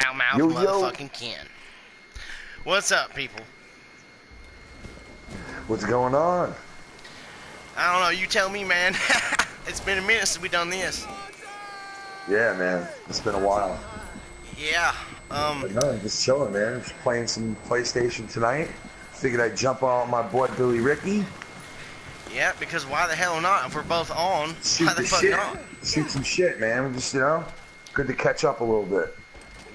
Loudmouth motherfucking Ken. What's up, people? What's going on? I don't know, you tell me, man. It's been a minute since we done this. Yeah, man. It's been a while. Yeah, But no, just chilling, man. Just playing some PlayStation tonight. Figured I'd jump on my boy Billy Ricky. yeah, because why the hell not? If we're both on, Shoot why the the fuck shit. not? Shoot some shit, man. Just, good to catch up a little bit.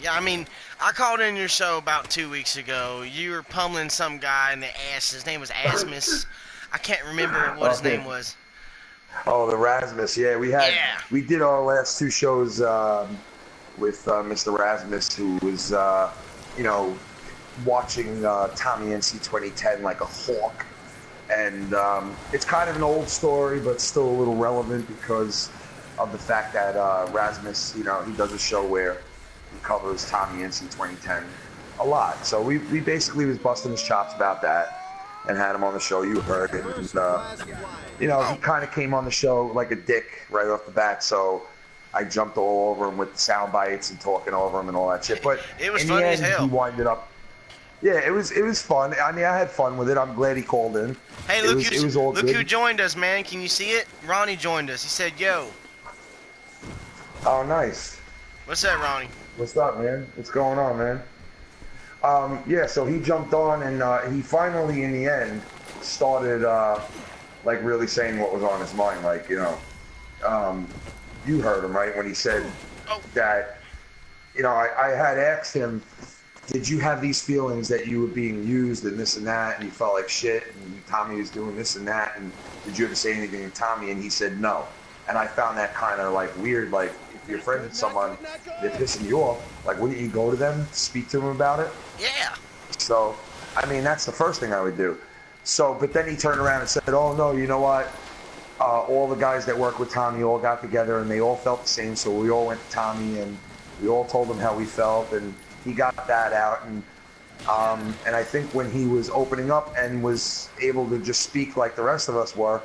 Yeah, I mean, I called in your show about 2 weeks ago. You were pummeling some guy in the ass. His name was Asmus. I can't remember what his name was. Oh, the Rasmus. Yeah, we did our last two shows with Mr. Rasmus, who was, watching Tommy NC 2010 like a hawk. And it's kind of an old story, but still a little relevant because of the fact that Rasmus, he does a show where he covers Tommy NC 2010 a lot. So we basically was busting his chops about that and had him on the show. You heard it. And, he kind of came on the show like a dick right off the bat. So I jumped all over him with sound bites and talking over him and all that shit. But it was in funny the as end, hell. he winded up. Yeah, it was fun. I mean, I had fun with it. I'm glad he called in. Hey, look, look who joined us, man. Can you see it? Ronnie joined us. He said, yo. Oh, nice. What's that, Ronnie? What's up, man? What's going on, man? Yeah, so he jumped on, and he finally, in the end, started, really saying what was on his mind. Like, you heard him, right, when he said that, I had asked him, did you have these feelings that you were being used and this and that, and you felt like shit, and Tommy was doing this and that, and did you ever say anything to Tommy? And he said no. And I found that kind of, weird, if you're friends with someone, they're pissing you off, wouldn't you go to them, speak to them about it? Yeah. So, I mean, that's the first thing I would do. So, but then he turned around and said, oh, no, you know what? All the guys that work with Tommy all got together, and they all felt the same, so we all went to Tommy, and we all told him how we felt, and he got that out, and I think when he was opening up and was able to just speak like the rest of us were,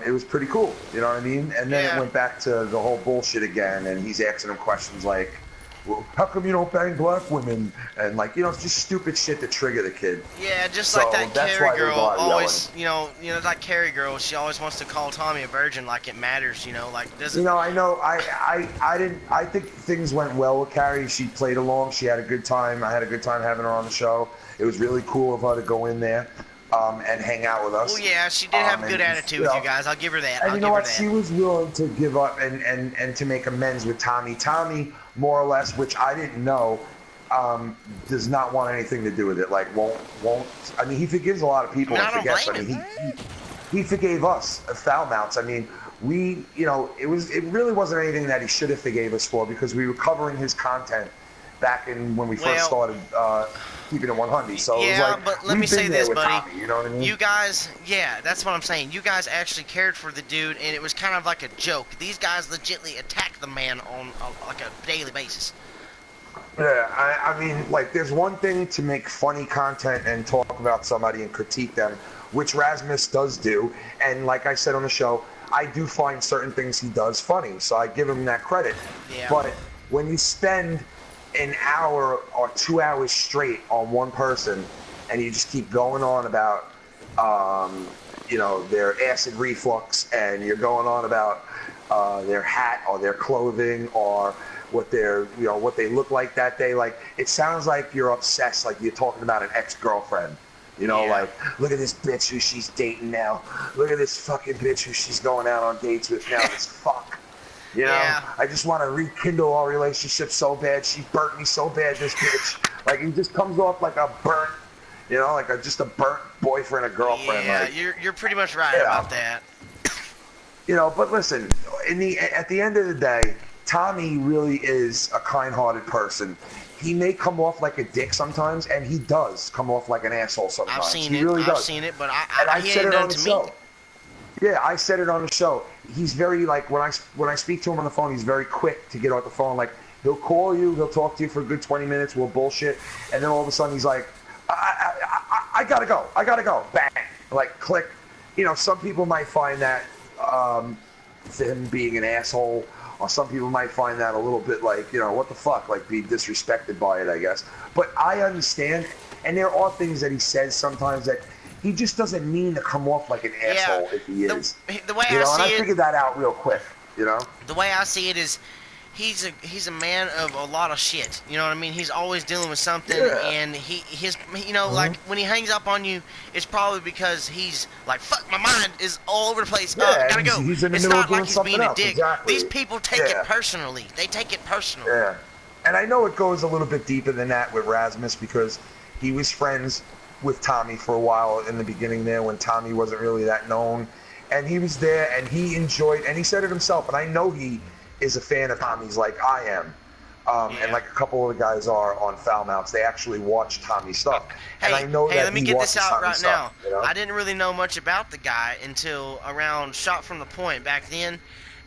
it was pretty cool, you know what I mean? And then it went back to the whole bullshit again, and he's asking him questions like, well, how come you don't bang black women? And it's just stupid shit to trigger the kid. Yeah, just like that Carrie girl always, that Carrie girl, she always wants to call Tommy a virgin like it matters, doesn't. I know, I think things went well with Carrie. She played along, she had a good time. I had a good time having her on the show. It was really cool of her to go in there and hang out with us. Oh yeah, she did have a good attitude with you guys. I'll give her that. And you know what? She was willing to give up and to make amends with Tommy. Tommy, more or less, which I didn't know, does not want anything to do with it. Won't. I mean, he forgives a lot of people and forgets. I mean, he forgave us foul mounts. I mean, it really wasn't anything that he should have forgave us for because we were covering his content back in when we first started keeping it 100. So yeah, it was but let me say this, buddy. Tommy, you know what I mean? You guys, that's what I'm saying. You guys actually cared for the dude, and it was kind of like a joke. These guys legitimately attack the man on a daily basis. Yeah, I mean, there's one thing to make funny content and talk about somebody and critique them, which Rasmus does do, and like I said on the show, I do find certain things he does funny, so I give him that credit. Yeah. But when you spend an hour or 2 hours straight on one person and you just keep going on about their acid reflux and you're going on about their hat or their clothing or what they look like that day, it sounds like you're obsessed, like you're talking about an ex-girlfriend. Look at this bitch who she's dating now. Look at this fucking bitch who she's going out on dates with now. This fuck. I just want to rekindle our relationship so bad. She burnt me so bad, this bitch. He just comes off like a burnt, just a burnt boyfriend or girlfriend. Yeah, you're pretty much right about that. But listen, at the end of the day, Tommy really is a kind-hearted person. He may come off like a dick sometimes, and he does come off like an asshole sometimes. I've seen it. I've seen it, but he ain't done it to me. Yeah, I said it on the show. He's very when I speak to him on the phone, he's very quick to get off the phone. He'll call you, he'll talk to you for a good 20 minutes, we'll bullshit, and then all of a sudden he's like, I gotta go, bang, click. Some people might find that him being an asshole or some people might find that a little bit like, you know, what the fuck, like be disrespected by it, I guess. But I understand, and there are things that he says sometimes that he just doesn't mean to come off like an asshole if he is. The way you know, I and see I figured that out real quick, you know? The way I see it is, he's a man of a lot of shit. You know what I mean? He's always dealing with something, and like when he hangs up on you, it's probably because he's like, fuck, my mind is all over the place. Gotta go. He's in the it's middle not of doing like he's something being a else. dick. Exactly. These people take it personally. They take it personally. Yeah, and I know it goes a little bit deeper than that with Rasmus because he was friends with Tommy for a while in the beginning there when Tommy wasn't really that known, and he was there and he enjoyed, and he said it himself, and I know he is a fan of Tommy's like I am. And like a couple of the guys are on Foul Mounts. They actually watch Tommy's stuff. And I know that let me he get this watches out Tommy's right stuff, now. you know? I didn't really know much about the guy until around Shot from the Point back then.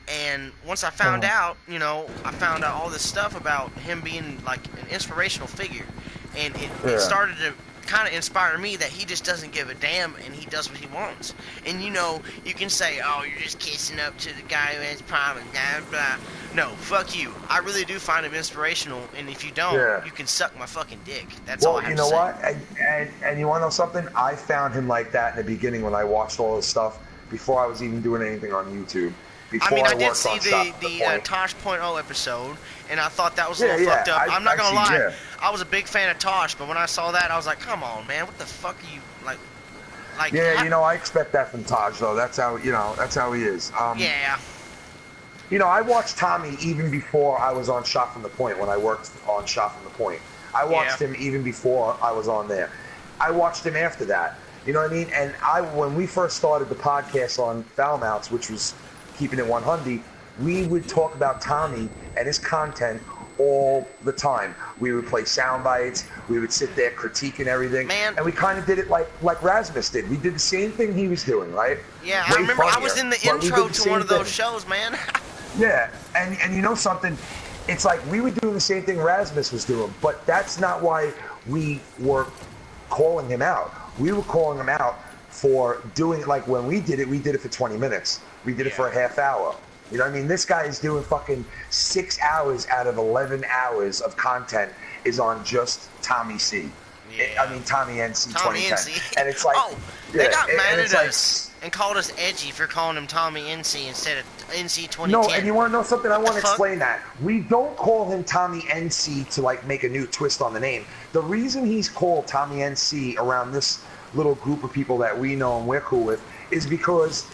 And once I found out, you know, I found out all this stuff about him being like an inspirational figure. And it started to kind of inspire me that he just doesn't give a damn and he does what he wants. And you know, you can say, oh, you're just kissing up to the guy who has problems, blah, blah. No, fuck you. I really do find him inspirational, and if you don't, you can suck my fucking dick. That's all I have to say. Well, you know what? And you want to know something? I found him like that in the beginning when I watched all this stuff before I was even doing anything on YouTube. I mean, I did see the Tosh .0 episode, and I thought that was a little fucked up. I'm not gonna lie, I was a big fan of Tosh, but when I saw that, I was like, come on, man, what the fuck are you, like... Yeah, you know, I expect that from Tosh, though. That's how, you know, that's how he is. Yeah. You know, I watched Tommy even before I was on Shot from the Point, when I worked on Shot from the Point. I watched him even before I was on there. I watched him after that. You know what I mean? And when we first started the podcast on Foul Mounts, which was Keeping It 100, we would talk about Tommy and his content all the time. We would play sound bites. We would sit there critiquing everything. Man. And we kind of did it like Rasmus did. We did the same thing he was doing, right? Yeah, I remember I was in the intro to one of those shows, man. Yeah, and you know something? It's like we were doing the same thing Rasmus was doing, but that's not why we were calling him out. We were calling him out for doing it like when we did it for 20 minutes. We did it for a half hour. You know what I mean? This guy is doing fucking 6 hours out of 11 hours of content is on just Tommy C. I mean, Tommy NC 2010. NC. And it's like... Oh, they got mad at us and called us edgy for calling him Tommy NC instead of NC 2010. No, and you want to know something? I want to explain that. We don't call him Tommy NC to, like, make a new twist on the name. The reason he's called Tommy NC around this little group of people that we know and we're cool with is because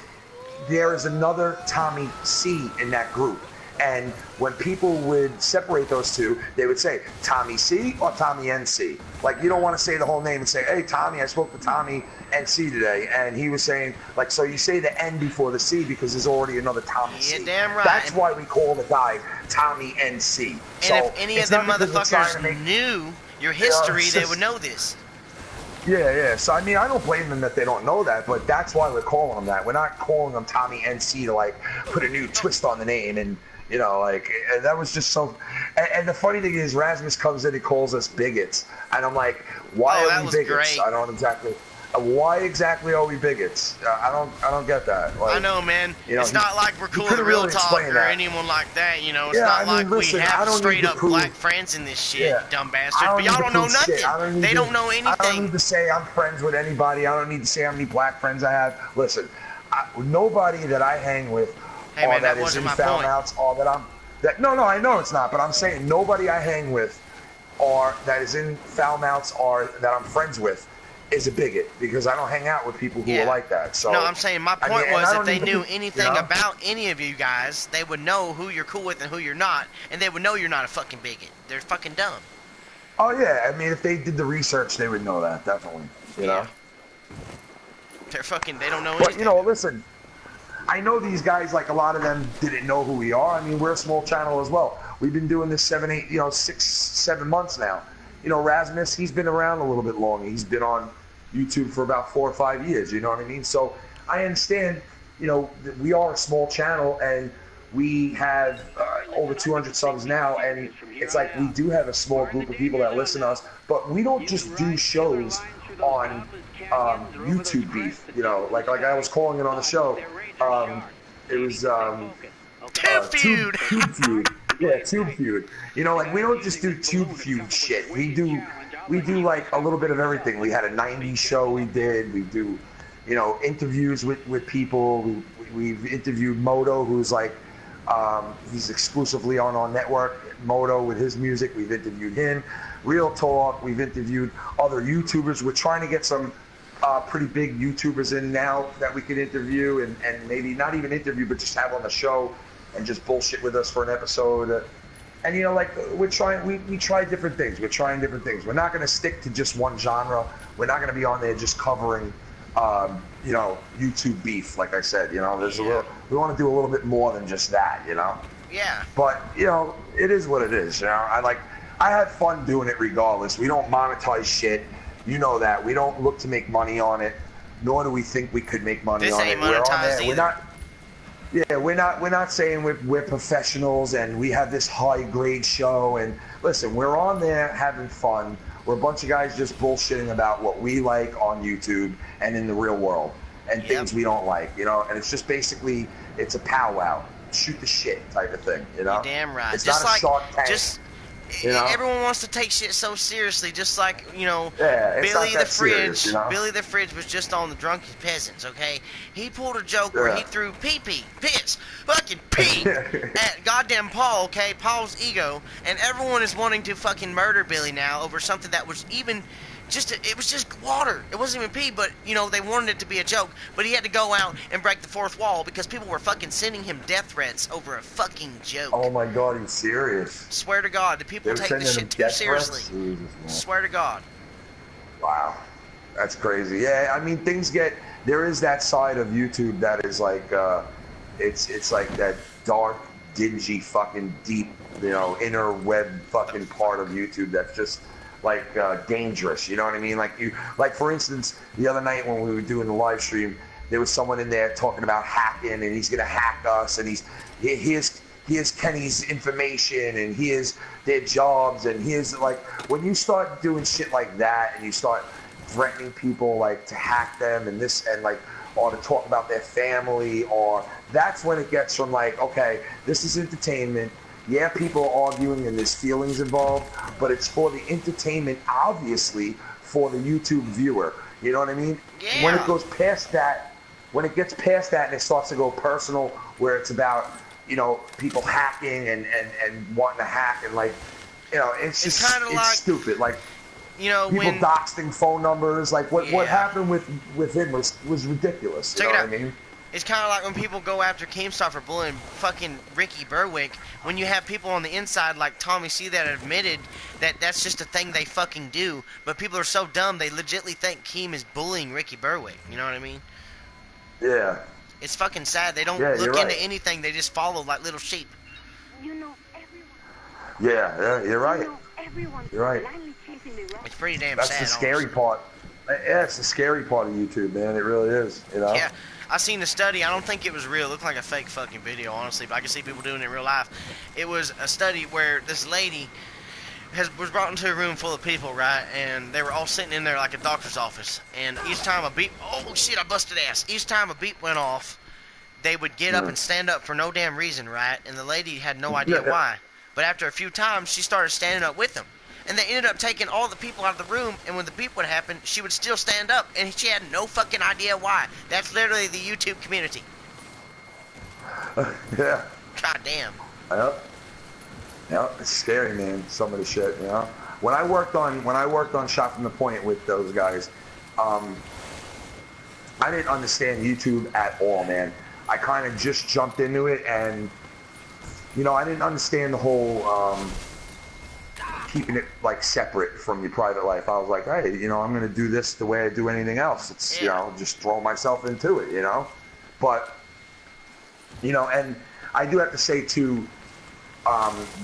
there is another Tommy C in that group. And when people would separate those two, they would say Tommy C or Tommy NC. Like, you don't want to say the whole name and say, hey, Tommy, I spoke to Tommy NC today. And he was saying, like, so you say the N before the C because there's already another Tommy C. Yeah, damn right. That's why we call the guy Tommy NC. And so if any of them motherfuckers knew your history, they would know this. Yeah. So, I mean, I don't blame them that they don't know that, but that's why we're calling them that. We're not calling them Tommy NC to, like, put a new twist on the name and... You know, like, that was just so... And the funny thing is, Rasmus comes in and calls us bigots. And I'm like, why are we bigots? Great. I don't exactly... Why exactly are we bigots? I don't get that. Like, I know, man. You know, it's not like we're cool to real talk or anyone like that, you know. It's not like we have straight up black friends in this shit, dumb bastards. But y'all don't know nothing. They don't know anything. I don't need to say I'm friends with anybody. I don't need to say how many black friends I have. Listen, nobody that I hang with hey, man, that wasn't my point. No, I know it's not, but I'm saying nobody I hang with or that is in foul mouths or that I'm friends with is a bigot because I don't hang out with people who are like that. So no, I'm saying my point was if they knew anything about any of you guys, they would know who you're cool with and who you're not, and they would know you're not a fucking bigot. They're fucking dumb. Oh yeah, I mean if they did the research, they would know that definitely. You know. They're fucking. They don't know anything. But you know, listen. I know these guys, like a lot of them didn't know who we are. I mean, we're a small channel as well. We've been doing this 6, 7 months now. You know, Rasmus, he's been around a little bit longer. He's been on YouTube for about 4 or 5 years, you know what I mean? So I understand, you know, that we are a small channel and we have over 200 subs now. And it's like we do have a small group of people that listen to us, but we don't just do shows on YouTube beef, you know, like I was calling it on the show. It was Tube Feud. Tube Feud. Yeah, Tube Feud. You know, like we don't just do Tube Feud shit. We do like a little bit of everything. We had a '90s show we did. We do, you know, interviews with people. We've interviewed Moto, who's like, he's exclusively on our network. Moto with his music. We've interviewed him. Real Talk. We've interviewed other YouTubers. We're trying to get some pretty big YouTubers in now that we could interview and maybe not even interview, but just have on the show and just bullshit with us for an episode. And you know, like we try different things. We're trying different things. We're not going to stick to just one genre. We're not going to be on there just covering, you know, YouTube beef. Like I said, you know, there's a little. We want to do a little bit more than just that, you know. Yeah. But you know, it is what it is. You know, I had fun doing it regardless. We don't monetize shit. You know that. We don't look to make money on it, nor do we think we could make money on it. This ain't monetized either. We're not saying we're professionals and we have this high grade show. And listen, we're on there having fun. We're a bunch of guys just bullshitting about what we like on YouTube and in the real world and things we don't like, you know. And it's just basically, it's a powwow, shoot the shit type of thing, you know. You're damn right. It's just not a like, Shark Tank. You know? Everyone wants to take shit so seriously, just like, you know, it's Billy not that serious, you know? Billy the Fridge was just on the Drunken Peasants, okay? He pulled a joke where he threw piss, fucking pee at goddamn Paul, okay? Paul's ego, and everyone is wanting to fucking murder Billy now over something that was even it was just water. It wasn't even pee, but, you know, they wanted it to be a joke. But he had to go out and break the fourth wall because people were fucking sending him death threats over a fucking joke. Oh my God, he's serious. Swear to God, the people take this shit too seriously. Swear to God. Wow. That's crazy. Yeah, I mean, there is that side of YouTube that is like, it's like that dark, dingy, fucking deep, you know, inner web fucking part of YouTube that's just like dangerous, you know what I mean? Like for instance, the other night when we were doing the live stream, there was someone in there talking about hacking, and he's gonna hack us, and here's Kenny's information, and here's their jobs, and here's like when you start doing shit like that, and you start threatening people like to hack them and this and like or to talk about their family, or that's when it gets from like, okay, this is entertainment. Yeah, people are arguing and there's feelings involved, but it's for the entertainment, obviously, for the YouTube viewer. You know what I mean? Yeah. When it goes past that, when it gets past that and it starts to go personal, where it's about, you know, people hacking and wanting to hack and like, you know, it's just it's stupid. Like, you know, people doxing phone numbers, like what happened with him was ridiculous. You know what I mean? It's kind of like when people go after Keemstar for bullying fucking Ricky Berwick, when you have people on the inside like Tommy C that admitted that that's just a thing they fucking do, but people are so dumb they legitly think Keem is bullying Ricky Berwick. You know what I mean? Yeah. It's fucking sad. They don't look into anything. They just follow like little sheep. You know everyone. Yeah, you're right. You know everyone. You're right. It's pretty damn sad. That's the scary part. Yeah, it's the scary part of YouTube, man. It really is. You know? Yeah. I seen the study. I don't think it was real. It looked like a fake fucking video, honestly, but I can see people doing it in real life. It was a study where this lady was brought into a room full of people, right? And they were all sitting in there like a doctor's office. And each time a beep, oh shit, I busted ass. Each time a beep went off, they would get up and stand up for no damn reason, right? And the lady had no idea why. But after a few times, she started standing up with them. And they ended up taking all the people out of the room, and when the beep would happen, she would still stand up, and she had no fucking idea why. That's literally the YouTube community. Yeah. God damn. Yep, it's scary, man. Some of the shit, you know. When I worked on Shot from the Point with those guys, I didn't understand YouTube at all, man. I kind of just jumped into it, and you know, I didn't understand the whole keeping it like separate from your private life. I was like, hey, you know, I'm gonna do this the way I do anything else. It's you know, just throw myself into it, you know. But you know, and I do have to say too,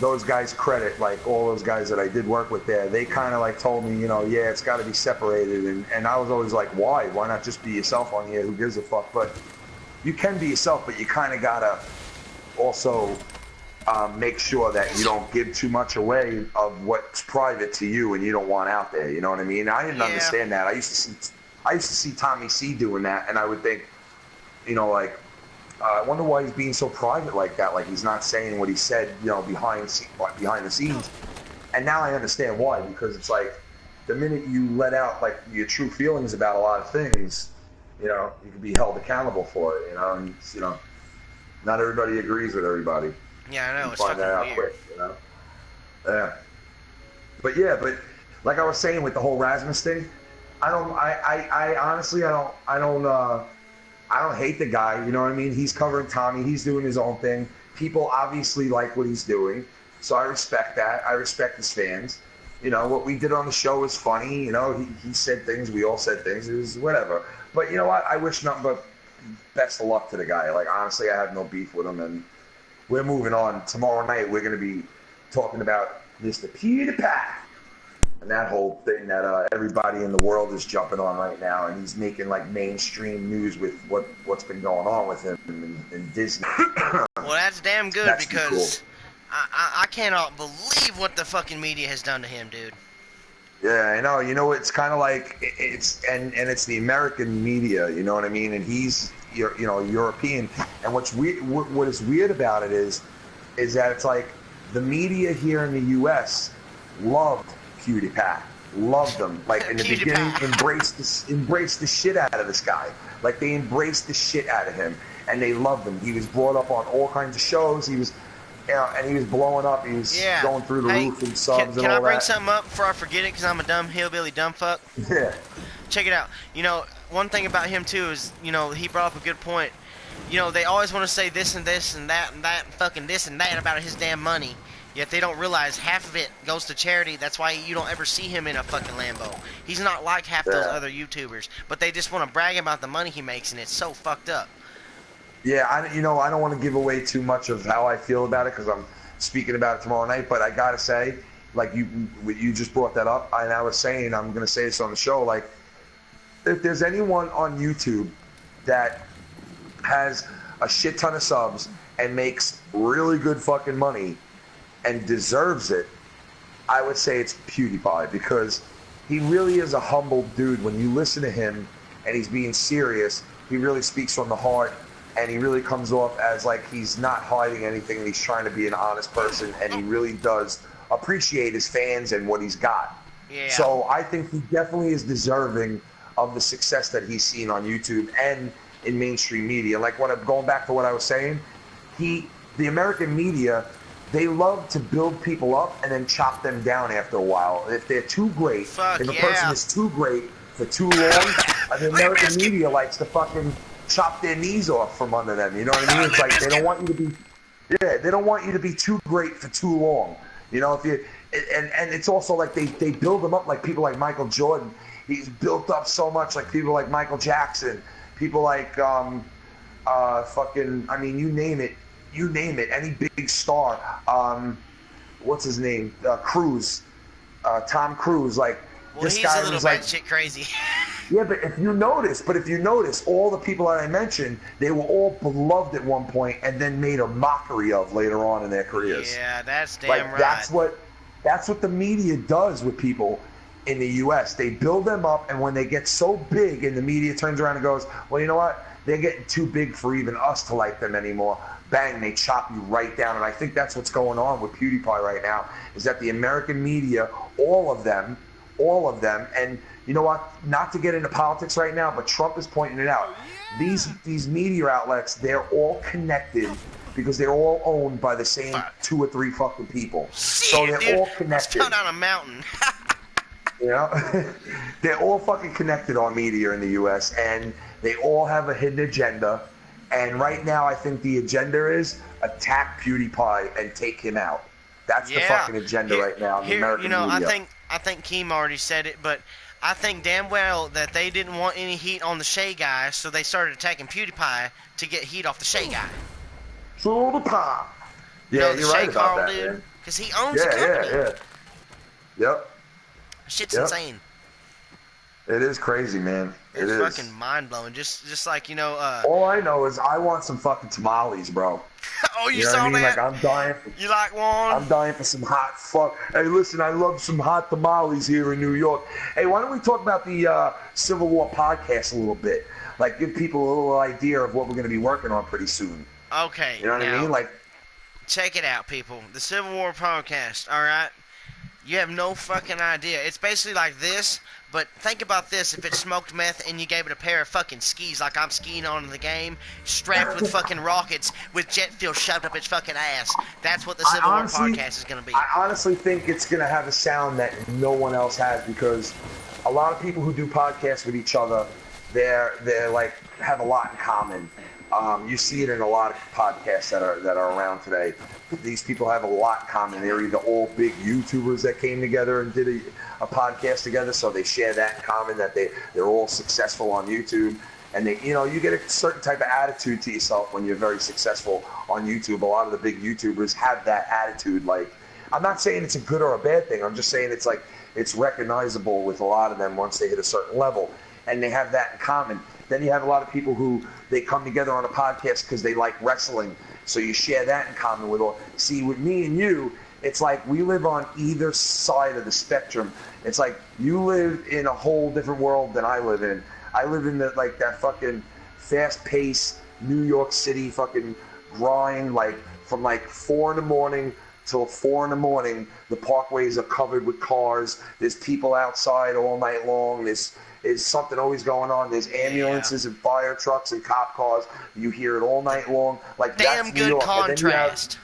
those guys credit, like all those guys that I did work with there, they kind of like told me, you know, yeah, it's got to be separated, and I was always like, why not just be yourself on here? Who gives a fuck? But you can be yourself, but you kind of gotta also make sure that you don't give too much away of what's private to you and you don't want out there. You know what I mean? I didn't understand that. I used to see Tommy C doing that, and I would think, you know, like, I wonder why he's being so private like that. Like he's not saying what he said, you know, behind the scenes. And now I understand why, because it's like the minute you let out like your true feelings about a lot of things, you know, you can be held accountable for it. You know, and you know, not everybody agrees with everybody. Yeah, I know. You It's find fucking that out weird. quick. You know. Yeah. But like I was saying with the whole Rasmus thing, I honestly I don't hate the guy, you know what I mean? He's covering Tommy, he's doing his own thing. People obviously like what he's doing, so I respect that. I respect his fans. You know, what we did on the show was funny, you know, he said things, we all said things, it was whatever. But you know what? I wish nothing but best of luck to the guy. Like honestly, I have no beef with him, and we're moving on. Tomorrow night we're gonna be talking about Mr. Pewdiepie and that whole thing that everybody in the world is jumping on right now, and he's making like mainstream news with what's been going on with him in Disney. Well, that's damn good That's cool. because I cannot believe what the fucking media has done to him, dude. Yeah, I know. You know, it's kind of like it's and it's the American media. You know what I mean? And he's European. And what's weird, what is weird about it is that it's like the media here in the U.S. loved PewDiePie, loved him. Like in the beginning, embraced the shit out of this guy. Like they embraced the shit out of him, and they loved him. He was brought up on all kinds of shows. He was, and he was blowing up. He was going through the roof and subs and all that. Can I bring something up before I forget it? Because I'm a dumb hillbilly dumb fuck. Yeah. Check it out. You know, one thing about him too is, you know, he brought up a good point. You know, they always want to say this and this and that and that and fucking this and that about his damn money. Yet they don't realize half of it goes to charity. That's why you don't ever see him in a fucking Lambo. He's not like half those other YouTubers. But they just want to brag about the money he makes, and it's so fucked up. Yeah, I don't want to give away too much of how I feel about it because I'm speaking about it tomorrow night. But I gotta say, like you just brought that up, and I was saying I'm gonna say this on the show. Like, if there's anyone on YouTube that has a shit ton of subs and makes really good fucking money and deserves it, I would say it's PewDiePie, because he really is a humble dude. When you listen to him and he's being serious, he really speaks from the heart, and he really comes off as like he's not hiding anything, and he's trying to be an honest person, and he really does appreciate his fans and what he's got. Yeah. So I think he definitely is deserving of the success that he's seen on YouTube and in mainstream media. Like when I'm going back to what I was saying, the American media, they love to build people up and then chop them down after a while. If they're too great, if a person is too great for too long, the American media likes to fucking chop their knees off from under them. You know what I mean? It's like they don't want you to be, they don't want you to be too great for too long. You know, if you and it's also like they build them up like people like Michael Jordan. He's built up so much, like people like Michael Jackson, people like fucking, I mean, you name it, any big star. What's his name? Cruise, Tom Cruise. Like, well, this he's guy a little was like, shit crazy. yeah, but if you notice, all the people that I mentioned, they were all beloved at one point, and then made a mockery of later on in their careers. Yeah, that's damn like, right. That's what the media does with people in the U.S. They build them up, and when they get so big, and the media turns around and goes, well, you know what? They're getting too big for even us to like them anymore. Bang, they chop you right down. And I think that's what's going on with PewDiePie right now, is that the American media, all of them, and you know what? Not to get into politics right now, but Trump is pointing it out. These media outlets, they're all connected because they're all owned by the same 2 or 3 fucking people. So they're all connected. Let's down a mountain. You know, they're all fucking connected on media in the U.S. and they all have a hidden agenda. And right now, I think the agenda is attack PewDiePie and take him out. That's the fucking agenda right now in the American media. I think Keem already said it, but I think damn well that they didn't want any heat on the Shay guy, so they started attacking PewDiePie to get heat off the Shay guy. PewDiePie. Yeah, you're right about that, man. Because he owns the company. Yep. Shit's insane. It is crazy, man. It's It is. fucking mind blowing. Just like All I know is I want some fucking tamales, bro. oh, you You know what I saw mean? Like that? I'm dying. You like one? I'm dying for some hot fuck. Hey, listen, I love some hot tamales here in New York. Hey, why don't we talk about the Civil War podcast a little bit? Like, give people a little idea of what we're going to be working on pretty soon. Okay, You know what I now mean? Like, check it out, people. The Civil War podcast. All right. You have no fucking idea. It's basically like this, but think about this. If it smoked meth and you gave it a pair of fucking skis like I'm skiing on in the game, strapped with fucking rockets with jet fuel shoved up its fucking ass. That's what the Civil War podcast is going to be. I honestly think it's going to have a sound that no one else has because a lot of people who do podcasts with each other, they're like have a lot in common. You see it in a lot of podcasts that are around today. These people have a lot in common. They're either all big YouTubers that came together and did a podcast together, so they share that in common that they're all successful on YouTube. And you get a certain type of attitude to yourself when you're very successful on YouTube. A lot of the big YouTubers have that attitude. Like, I'm not saying it's a good or a bad thing. I'm just saying it's recognizable with a lot of them once they hit a certain level, and they have that in common. Then you have a lot of people who they come together on a podcast because they like wrestling. So you share that in common with all. See, with me and you, it's like we live on either side of the spectrum. It's like you live in a whole different world than I live in. I live in that fucking fast-paced New York City fucking grind, like from like 4 in the morning till 4 in the morning. The parkways are covered with cars. There's people outside all night long. There's something always going on. There's ambulances and fire trucks and cop cars. You hear it all night long. Like, damn that's good New York. contrast.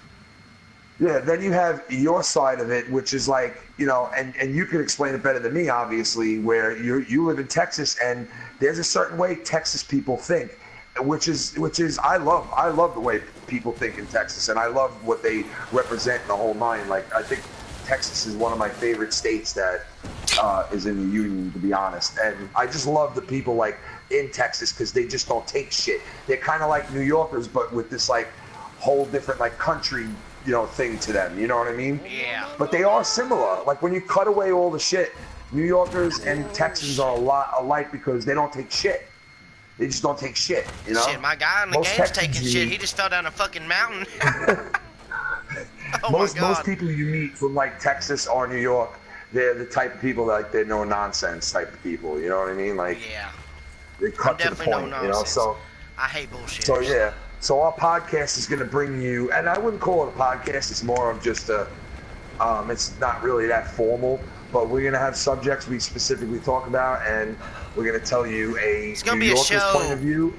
Then you have your side of it, which is like, and you can explain it better than me, obviously, where you live in Texas, and there's a certain way Texas people think, which is I love the way people think in Texas, and I love what they represent in the whole nine. Like, I think Texas is one of my favorite states that is in the union, to be honest. And I just love the people like in Texas because they just don't take shit. They're kind of like New Yorkers, but with this like whole different like country, thing to them. You know what I mean? Yeah. But they are similar. Like when you cut away all the shit, New Yorkers and Texans are a lot alike because they don't take shit. They just don't take shit. Shit, my guy in the Most game's Texans taking shit. He just fell down a fucking mountain. Oh most people you meet from like Texas or New York, they're the type of people that, like, they're no nonsense type of people. You know what I mean? Like, yeah, they cut to the point. No So I hate bullshit. So yeah. So our podcast is going to bring you, and I wouldn't call it a podcast. It's more of just it's not really that formal, but we're going to have subjects we specifically talk about, and we're going to tell you it's gonna New be Yorker's a show. point of view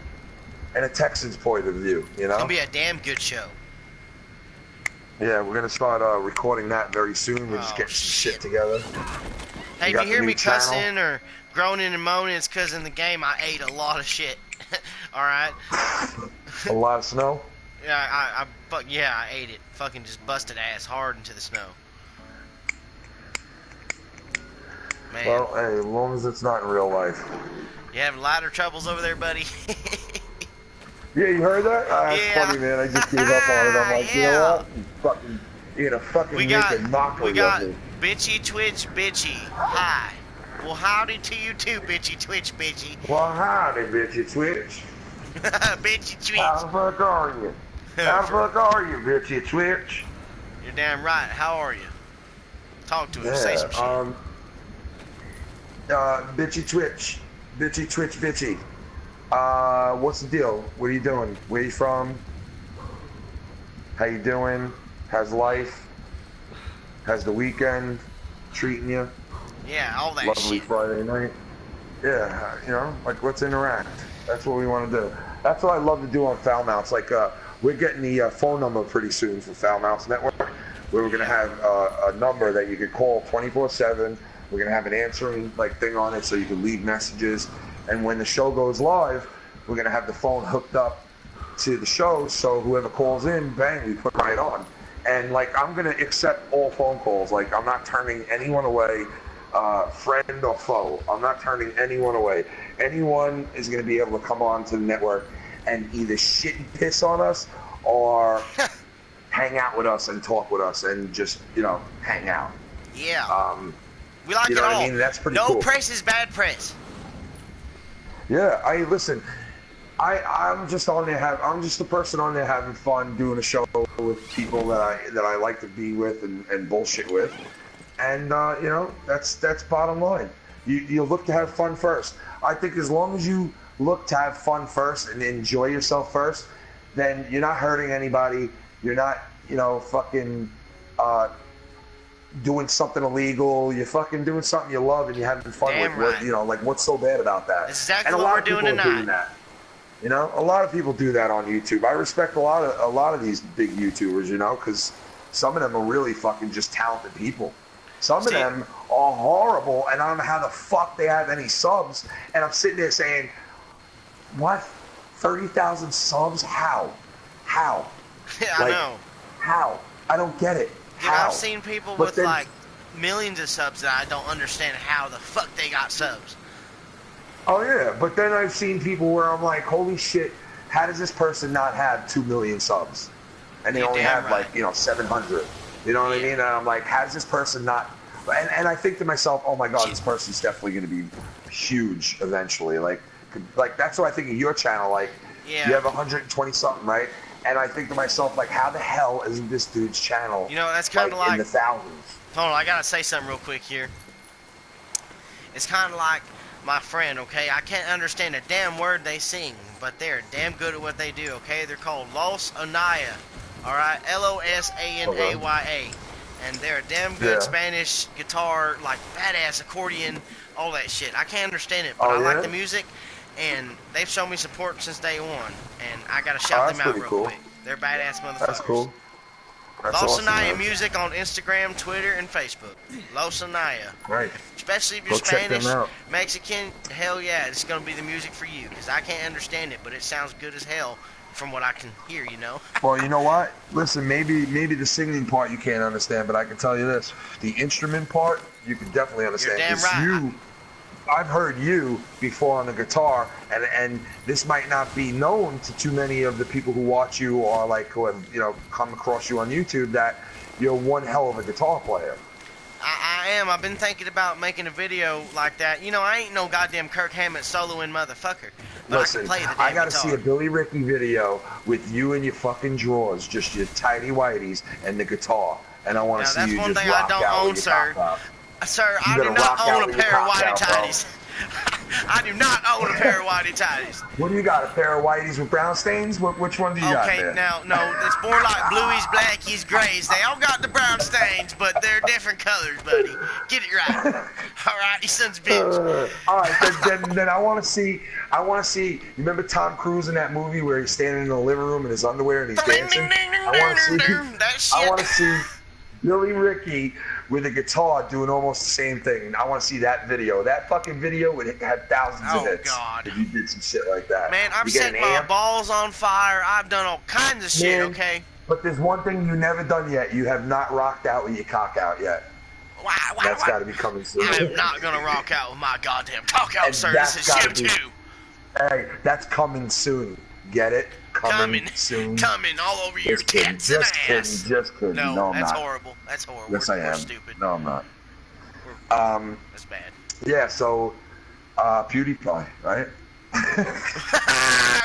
and a Texan's point of view. It's gonna be a damn good show. Yeah, we're going to start recording that very soon. We're just getting some shit together. Hey, if you hear me cussing or groaning and moaning, it's because in the game I ate a lot of shit. All right. A lot of snow? Yeah, I ate it. Fucking just busted ass hard into the snow. Man. Well, hey, as long as it's not in real life. You having lighter troubles over there, buddy? Yeah, you heard that? That's Yeah. funny, man. I just gave up on it. I'm like, you know what? You're gonna fucking make a mockery we got of me. Bitchy Twitch Bitchy. Hi. Well, howdy to you too, Bitchy Twitch Bitchy. Well, howdy, bitchy Twitch. Bitchy Twitch. How the fuck are you? How the fuck are you, bitchy Twitch? You're damn right. How are you? Talk to him. Say some shit. Bitchy Twitch. Bitchy Twitch bitchy. What's the deal? What are you doing? Where you from? How you doing? How's life? How's the weekend treating you? Yeah, all that Lovely shit. Friday night. Yeah, like let's interact. That's what we want to do. That's what I love to do on Foul Mounts. Like we're getting the phone number pretty soon for Foul Mounts Network, where we're gonna have a number that you could call 24/7. We're gonna have an answering thing on it, so you can leave messages. And when the show goes live, we're gonna have the phone hooked up to the show, so whoever calls in, bang, we put it right on. And I'm gonna accept all phone calls. I'm not turning anyone away, friend or foe. I'm not turning anyone away. Anyone is gonna be able to come on to the network and either shit and piss on us or hang out with us and talk with us and just hang out. Yeah. We like you it know all. what I mean? That's pretty no cool. press is bad press. Yeah, listen. I'm just on there. I'm just a person on there having fun, doing a show with people that I like to be with and bullshit with, and you know, that's bottom line. You look to have fun first. I think as long as you look to have fun first and enjoy yourself first, then you're not hurting anybody. You're not, you know, fucking doing something illegal. You're fucking doing something you love and you're having fun Damn with. right. You know, like what's so bad about that? That's exactly and a what lot we're of doing people are tonight. doing that. You know, a lot of people do that on YouTube. I respect a lot of these big YouTubers, you know, because some of them are really fucking just talented people. Some of them are horrible, and I don't know how the fuck they have any subs. And I'm sitting there saying, what? 30,000 subs? How? Yeah, Like, I know. How? I don't get it. Dude, How? I've seen people But with then, like millions of subs that I don't understand how the fuck they got subs. oh yeah, but then I've seen people where I'm like, holy shit, how does this person not have 2 million subs? And they You're only damn have right. like, you know, 700. You know what I mean? And I'm like, how does this person not? And I think to myself, oh my god, this person's definitely going to be huge eventually. Like that's what I think of your channel. Like, Yeah. you have 120 something, right? And I think to myself, like, how the hell is this dude's channel? You know, that's kind of in like the thousands. Hold on, I gotta say something real quick here. It's kind of like my friend, okay? I can't understand a damn word they sing, but they're damn good at what they do, okay? They're called Los Anaya, alright? Losanaya. And they're a damn good Spanish guitar, like badass accordion, all that shit. I can't understand it, but I like the music, and they've shown me support since day one, and I gotta shout them out real quick. They're badass motherfuckers. That's cool. That's Los awesome, Anaya man. Music on Instagram, Twitter, and Facebook. Los Anaya. Right. Especially if you're Go check them Spanish, out. Mexican, hell yeah, it's gonna be the music for you. Because I can't understand it, but it sounds good as hell from what I can hear, you know? Well, you know what? Listen, maybe the singing part you can't understand, but I can tell you this: the instrument part you can definitely understand. You're damn right. I've heard you before on the guitar, and this might not be known to too many of the people who watch you or like who have, you know, come across you on YouTube, that you're one hell of a guitar player. I am. I've been thinking about making a video like that. You know, I ain't no goddamn Kirk Hammett soloing motherfucker. But Listen, I can play the damn I gotta guitar. see a Billy Ricky video with you and your fucking drawers, just your tidy whities and the guitar, and I want to see you just rock out with your cock out. Sir, You I do better not rock out own a with your pair of cock whitey out, bro. tighties. I do not own a pair of whitey tighties. What do you got? A pair of whiteys with brown stains? Which one do you got Okay, there? now, no, it's more like blueies, blackies, grays. They all got the brown stains, but they're different colors, buddy. Get it right. All right, you sons of bitch. All right, then I want to see. You remember Tom Cruise in that movie where he's standing in the living room in his underwear and he's dancing? That shit. I want to see Billy Ricky with a guitar doing almost the same thing. I want to see that video. That fucking video would have thousands of hits. Oh, God. If you did some shit like that. Man, I've You get set an my amp. balls on fire. I've done all kinds of shit, Man, okay? But there's one thing you've never done yet. You have not rocked out with your cock out yet. That's got to be coming soon. I am not going to rock out with my goddamn cock out, And sir. that's This is gotta you be- too. Hey, that's coming soon. Get it? Coming soon. Coming all over your Just kidding. tits and Just ass. kidding. Just kidding. No, No, I'm that's not. horrible. That's horrible. Yes, we're, I am. We're stupid. No, I'm not. That's bad. Yeah. So, Pewdiepie, right?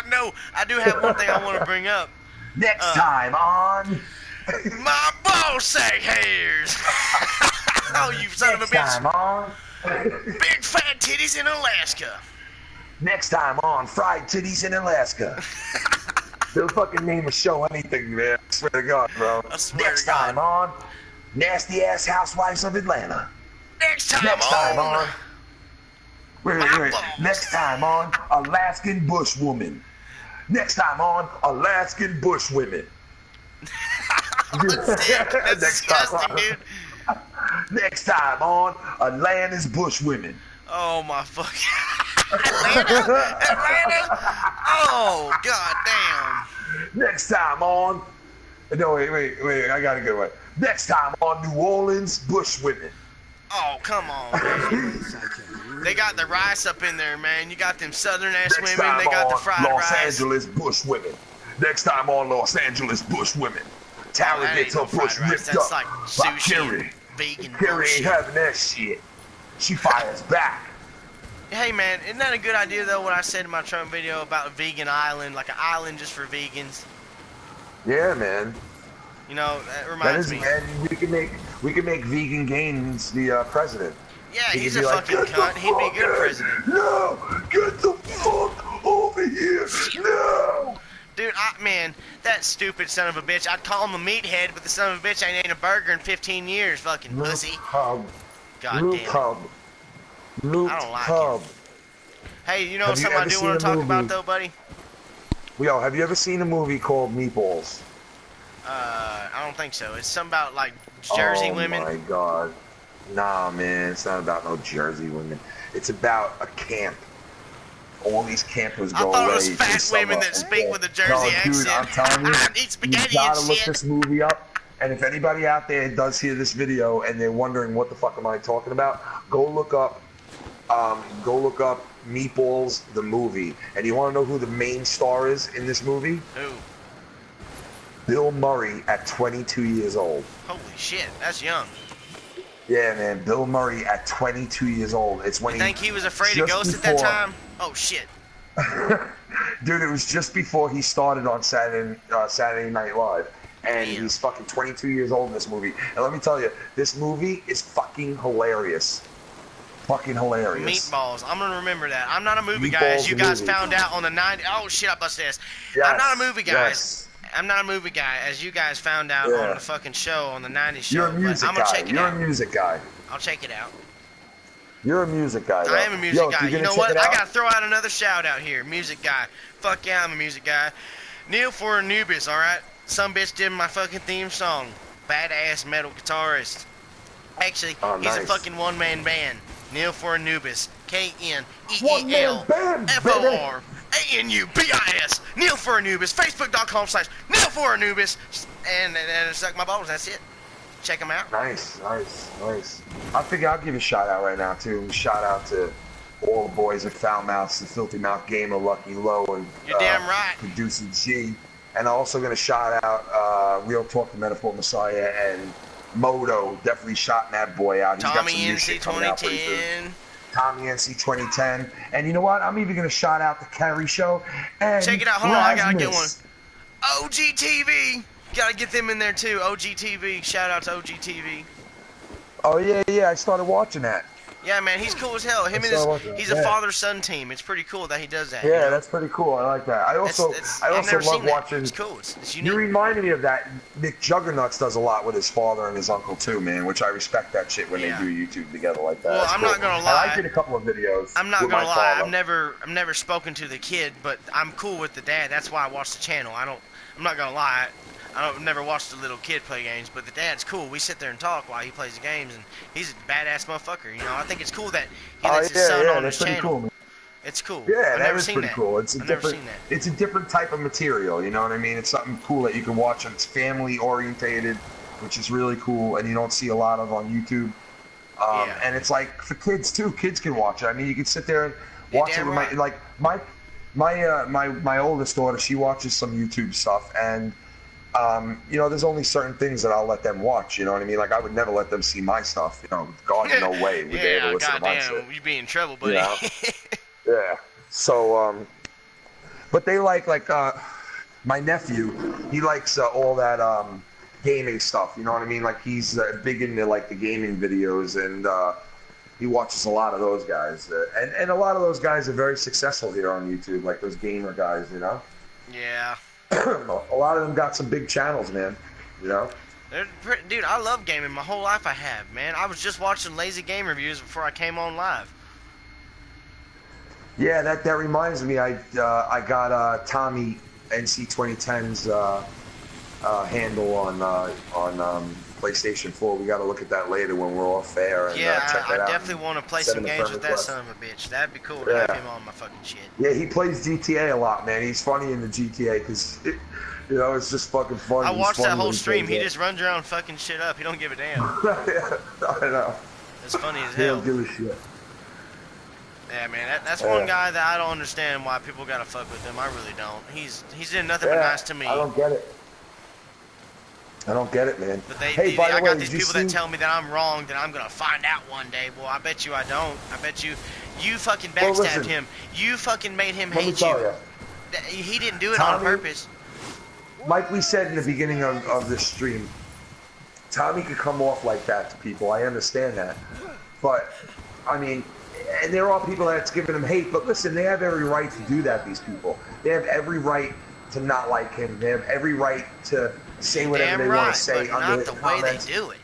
No, I do have one thing I want to bring up. Next time on. My ball sack hairs. Oh, you son of a Next bitch. time on. Big fat titties in Alaska. Next time on Fried Titties in Alaska. They'll fucking name a show anything, man. I swear to God, bro. I swear Next to God. time on Nasty Ass Housewives of Atlanta. Next time on. Wait. balls. Next time on Alaskan Bushwoman. Next time on Alaskan Bushwomen. That's disgusting, dude. Next time on Atlanta's Bushwomen. Oh my fucking Atlanta. Oh god damn. Next time on. No, wait. I got a good one. Next time on New Orleans Bushwomen. Oh come on, man. They got the rice up in there, man. You got them southern ass Next women. time They got the on fried Los rice. Angeles Bushwomen. Next time on Los Angeles Bushwomen. Tara that gets ain't her no bush fried rice. ripped That's up like by sushi Carrie. and vegan Carrie ain't bullshit. having that shit. She fires back. Hey man, isn't that a good idea though? What I said in my Trump video about a vegan island, like an island just for vegans. Yeah, man. You know, that That reminds is, me. man. We can make Vegan Gaines the president. Yeah, He could he's a be like, fucking get the cunt. He'd be a fuck good in! president. No! Get the fuck over here! No! Dude, man, that stupid son of a bitch. I'd call him a meathead, but the son of a bitch ain't ate a burger in 15 years, fucking Luke pussy. Hub. God Luke damn it. Hub. Luke I don't like Hub. him. Hey, you know Have you something I ever do seen want a to talk about movie? though, buddy? Yo, have you ever seen a movie called Meatballs? I don't think so. It's something about like Jersey women. Oh my god. Nah, man, it's not about no Jersey women. It's about a camp. All these campers I go thought it away was for fat summer women that and speak camp. with a Jersey No, accent. dude, I'm telling you, I need you spaghetti gotta and look shit. this movie up. And if anybody out there does hear this video and they're wondering what the fuck am I talking about, go look up Meatballs the movie. And you want to know who the main star is in this movie? Who? Bill Murray at 22 years old. Holy shit, that's young. Yeah, man, Bill Murray at 22 years old. It's when You think he was afraid of just ghosts at that before- time? Oh shit. Dude, it was just before he started on Saturday Night Live. And Damn. he's fucking 22 years old in this movie. And let me tell you, this movie is fucking hilarious. Fucking hilarious. Meatballs. I'm gonna remember that. I'm not a movie guy, Meatballs as you the guys movie. found out on the 90s. Oh shit, I busted ass. Yes, I'm not a movie guy. yes. I'm not a movie guy, as you guys found out Yeah. on the fucking show, on the 90s show. You're a but music I'm gonna guy. check it You're out. a music guy. I'll check it out. You're a music guy, though. I am a music Yo, guy. You gonna know check what? it I out? gotta throw out another shout out here. Music guy. Fuck yeah, I'm a music guy. Neil for Anubis, alright? Some bitch did my fucking theme song. Badass metal guitarist. Actually, Oh, he's a nice. fucking one-man band. Neil for Anubis. One-man K-N-E-E-L band, F-O-R A-N-U-B-I-S. Neil for Anubis. Facebook.com/Neil for Anubis. And suck my balls. That's it. Check them out. Nice. I figure I'll give a shout out right now, too. Shout out to all the boys at Foul Mouths, the Filthy Mouth Gamer, Lucky Low, and You're damn right. Producer G. And I'm also going to shout out Real Talk, the Metaphor Messiah, and Moto. Definitely shouting that boy out. He's got Tommy some new NC shit coming out pretty soon. 2010. Tommy NC 2010. And you know what? I'm even going to shout out the Kerry Show. And Check it out. Hold on, I gotta get one. Rasmus. OGTV. Gotta get them in there too. OGTV. Shout out to OGTV. Oh, yeah. I started watching that. Yeah, man, he's cool as hell. Him and he's a father-son team. It's pretty cool that he does that. Yeah, you know? that's pretty cool. I like that. I also I've never love seen that. watching. It's cool. It's You unique. reminded me of that. Nick Juggernauts does a lot with his father and his uncle too, man. Which I respect that shit when Yeah. they do YouTube together like that. Well, That's I'm cool. not gonna And lie. I did a couple of videos. I'm not with gonna my lie. father. I've never spoken to the kid, but I'm cool with the dad. That's why I watch the channel. I'm not gonna lie. I've never watched the little kid play games, but the dad's cool. We sit there and talk while he plays the games, and he's a badass motherfucker. You know, I think it's cool that he lets his son on his that's pretty channel. cool, man. It's cool. Yeah, I've that never is seen pretty that. cool. It's a I've never different, seen that. it's a different type of material. You know what I mean? It's something cool that you can watch, and it's family orientated, which is really cool, and you don't see a lot of on YouTube. Yeah. And it's like for kids too. Kids can watch it. I mean, you can sit there and watch it damn with right. my oldest daughter. She watches some YouTube stuff, and you know, there's only certain things that I'll let them watch. You know what I mean? Like I would never let them see my stuff. You know, God, no way would they ever Yeah, listen to my shit. goddamn, you be in trouble, buddy. Yeah. Yeah. So, but they like my nephew. He likes all that gaming stuff. You know what I mean? Like he's big into like the gaming videos, and he watches a lot of those guys. And a lot of those guys are very successful here on YouTube. Like those gamer guys, you know. Yeah. A lot of them got some big channels, man. You know. Dude, I love gaming. My whole life I have, man. I was just watching lazy game reviews before I came on live. Yeah, that reminds me. I got Tommy NC 2010's handle on PlayStation 4. We got to look at that later when we're off air. And, Yeah, check that I out definitely want to play send some him a games friend with that request. son of a bitch. That'd be cool to have him on my fucking shit. Yeah, he plays GTA a lot, man. He's funny in the GTA because, you know, it's just fucking fun. I He's watched funny that whole when stream. He plays just runs around fucking shit up. He don't give a damn. it. I know. It's funny as He hell. don't give a shit. Yeah, man, that's one guy that I don't understand why people gotta fuck with him. I really don't. He's did nothing but nice to me. I don't get it. I don't get it, man. But Hey, by the I way, got did these you people see- that tell me that I'm wrong, that I'm gonna find out one day. Well, I bet you I don't. I bet you You fucking Well, backstabbed listen, him. You fucking made him let me hate you. tell you, He didn't do it on Tommy, purpose. like we said in the beginning of this stream, Tommy could come off like that to people. I understand that. But, I mean, and there are people that's giving him hate, but listen, they have every right to do that, these people. They have every right to not like him. They have every right to say whatever they want to say under his comments. Not the way they do it.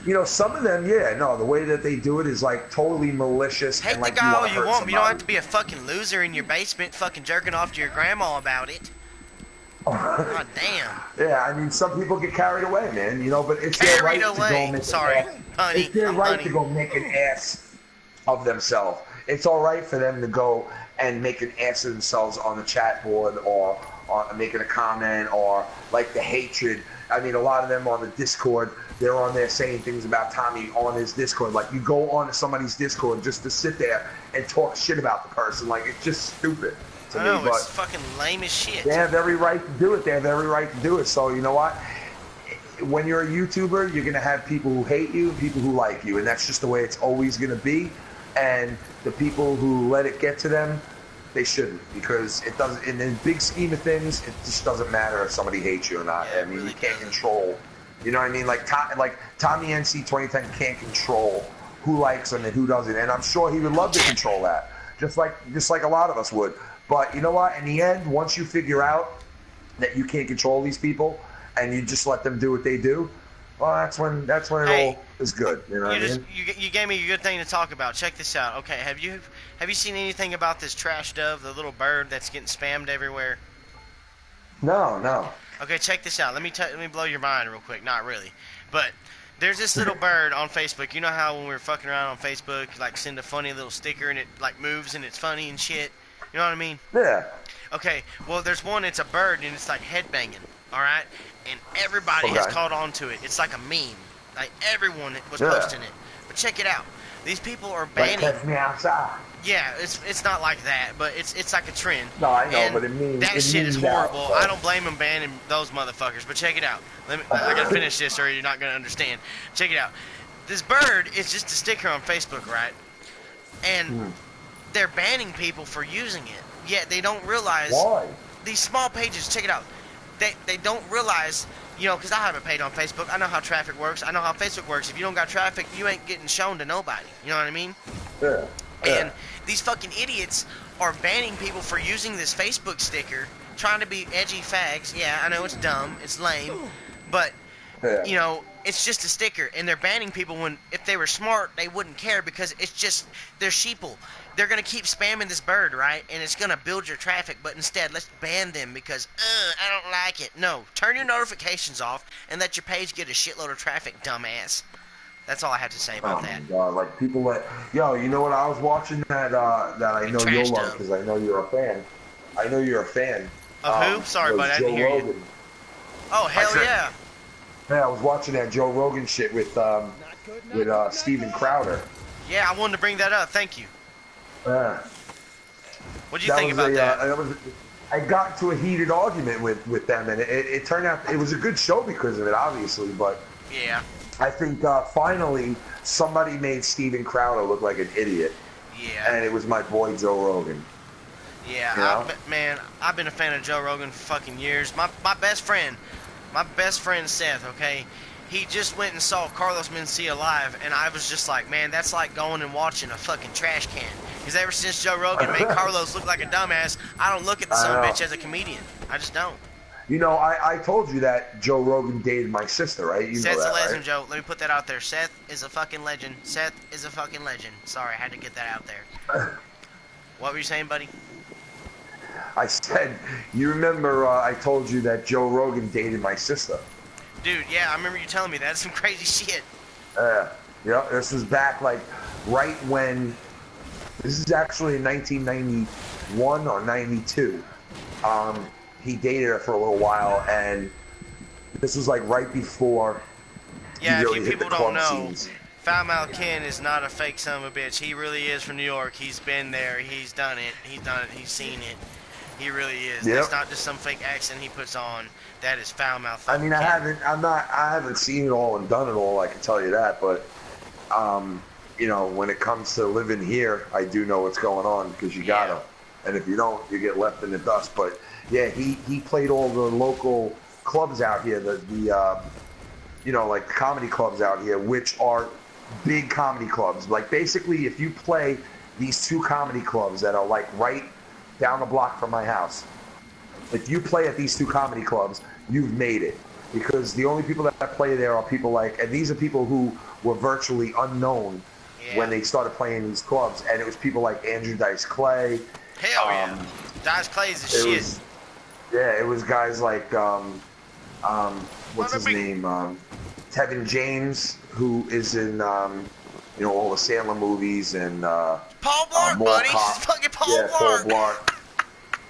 You know, some of them, yeah, no, the way that they do it is like totally malicious. Hate and like the guy all you you want, want. but you don't have to be a fucking loser in your basement fucking jerking off to your grandma about it. God damn. Yeah, I mean, some people get carried away, man. You know, but it's their right to go make it's their right to go make an ass of themselves. It's all right for them to go and make an ass of themselves on the chat board or making a comment or like the hatred. I mean, a lot of them on the Discord, they're on there saying things about Tommy on his Discord. Like, you go on to somebody's Discord just to sit there and talk shit about the person. Like, it's just stupid to me. But it's fucking lame as shit. they have every right to do it. They have every right to do it. So, you know what? When you're a YouTuber, you're going to have people who hate you and people who like you. And that's just the way it's always going to be. And the people who let it get to them, they shouldn't, because it doesn't. In the big scheme of things, it just doesn't matter if somebody hates you or not. Yeah, I mean, really you can't control. You know what I mean? Like Tommy NC 2010 can't control who likes him and who doesn't, and I'm sure he would love to control that, just like a lot of us would. But you know what? In the end, once you figure out that you can't control these people and you just let them do what they do, well, that's when it all is good. You know what I mean? You gave me a good thing to talk about. Check this out. Okay, have you seen anything about this trash dove, the little bird that's getting spammed everywhere? No. Okay, check this out. Let me blow your mind real quick. Not really, but there's this little bird on Facebook. You know how when we were fucking around on Facebook, you like send a funny little sticker and it like moves and it's funny and shit. You know what I mean? Yeah. Okay. Well, there's one. It's a bird and it's like headbanging. All right. And everybody has caught on to it. It's like a meme. Like everyone was posting it. But check it out. These people are banning. Like, catch me outside. Yeah, it's not like that, but it's like a trend. No, I know, and but it means that shit is horrible. That, I don't blame them banning those motherfuckers. But check it out. I gotta finish this, or you're not gonna understand. Check it out. This bird is just a sticker on Facebook, right? And they're banning people for using it. Yet they don't realize. Why? These small pages. Check it out. They don't realize. You know, because I have a page on Facebook. I know how traffic works. I know how Facebook works. If you don't got traffic, you ain't getting shown to nobody. You know what I mean? Yeah. And these fucking idiots are banning people for using this Facebook sticker, trying to be edgy fags. Yeah, I know it's dumb, it's lame, but you know, it's just a sticker, and they're banning people when if they were smart, they wouldn't care because it's just they're sheeple. They're gonna keep spamming this bird, right? And it's gonna build your traffic, but instead, let's ban them because I don't like it. No, turn your notifications off and let your page get a shitload of traffic, dumbass. That's all I have to say about that. Oh my God, like people you know what I was watching that I know you'll love because I know you're a fan. I know you're a fan. Of who? Sorry, buddy, I didn't hear you. Oh, hell yeah. Yeah, I was watching that Joe Rogan shit with Steven Crowder. Yeah, I wanted to bring that up. Thank you. Yeah. What do you think about that? I got into a heated argument with them, and it turned out it was a good show because of it, obviously, but yeah. I think finally somebody made Steven Crowder look like an idiot. Yeah. And it was my boy Joe Rogan. Yeah, you know? I've been a fan of Joe Rogan for fucking years. My best friend Seth, okay, he just went and saw Carlos Mencia live, and I was just like, man, that's like going and watching a fucking trash can. Because ever since Joe Rogan made Carlos look like a dumbass, I don't look at the son of a bitch as a comedian. I just don't. You know, I told you that Joe Rogan dated my sister, right? You Seth's know that, a legend, right? Joe. Let me put that out there. Seth is a fucking legend. Seth is a fucking legend. Sorry, I had to get that out there. What were you saying, buddy? I said, you remember I told you that Joe Rogan dated my sister. Dude, yeah, I remember you telling me that. That's some crazy shit. Yeah, this was back like right when, this is actually in 1991 or 92. He dated her for a little while, and this was like right before. Yeah, really if you people don't know, scenes. Foul-Mouthed Ken is not a fake son of a bitch. He really is from New York. He's been there. He's done it. He's seen it. He really is. Yep. That's not just some fake accent he puts on. That is foul-mouthed. I mean, I haven't seen it all and done it all. I can tell you that, but you know, when it comes to living here, I do know what's going on because you gotta. And if you don't, you get left in the dust. But yeah, he played all the local clubs out here, the you know, like comedy clubs out here, which are big comedy clubs. Like basically, if you play these two comedy clubs that are like right down the block from my house, if you play at these two comedy clubs, you've made it. Because the only people that play there are people like, and these are people who were virtually unknown when they started playing these clubs, and it was people like Andrew Dice Clay. Hell yeah, Dice Clay's the shit. It was guys like what's his name? Tevin James, who is in you know, all the Sandler movies, and Paul Blart, buddy. Fucking Paul Blart. Paul Blart.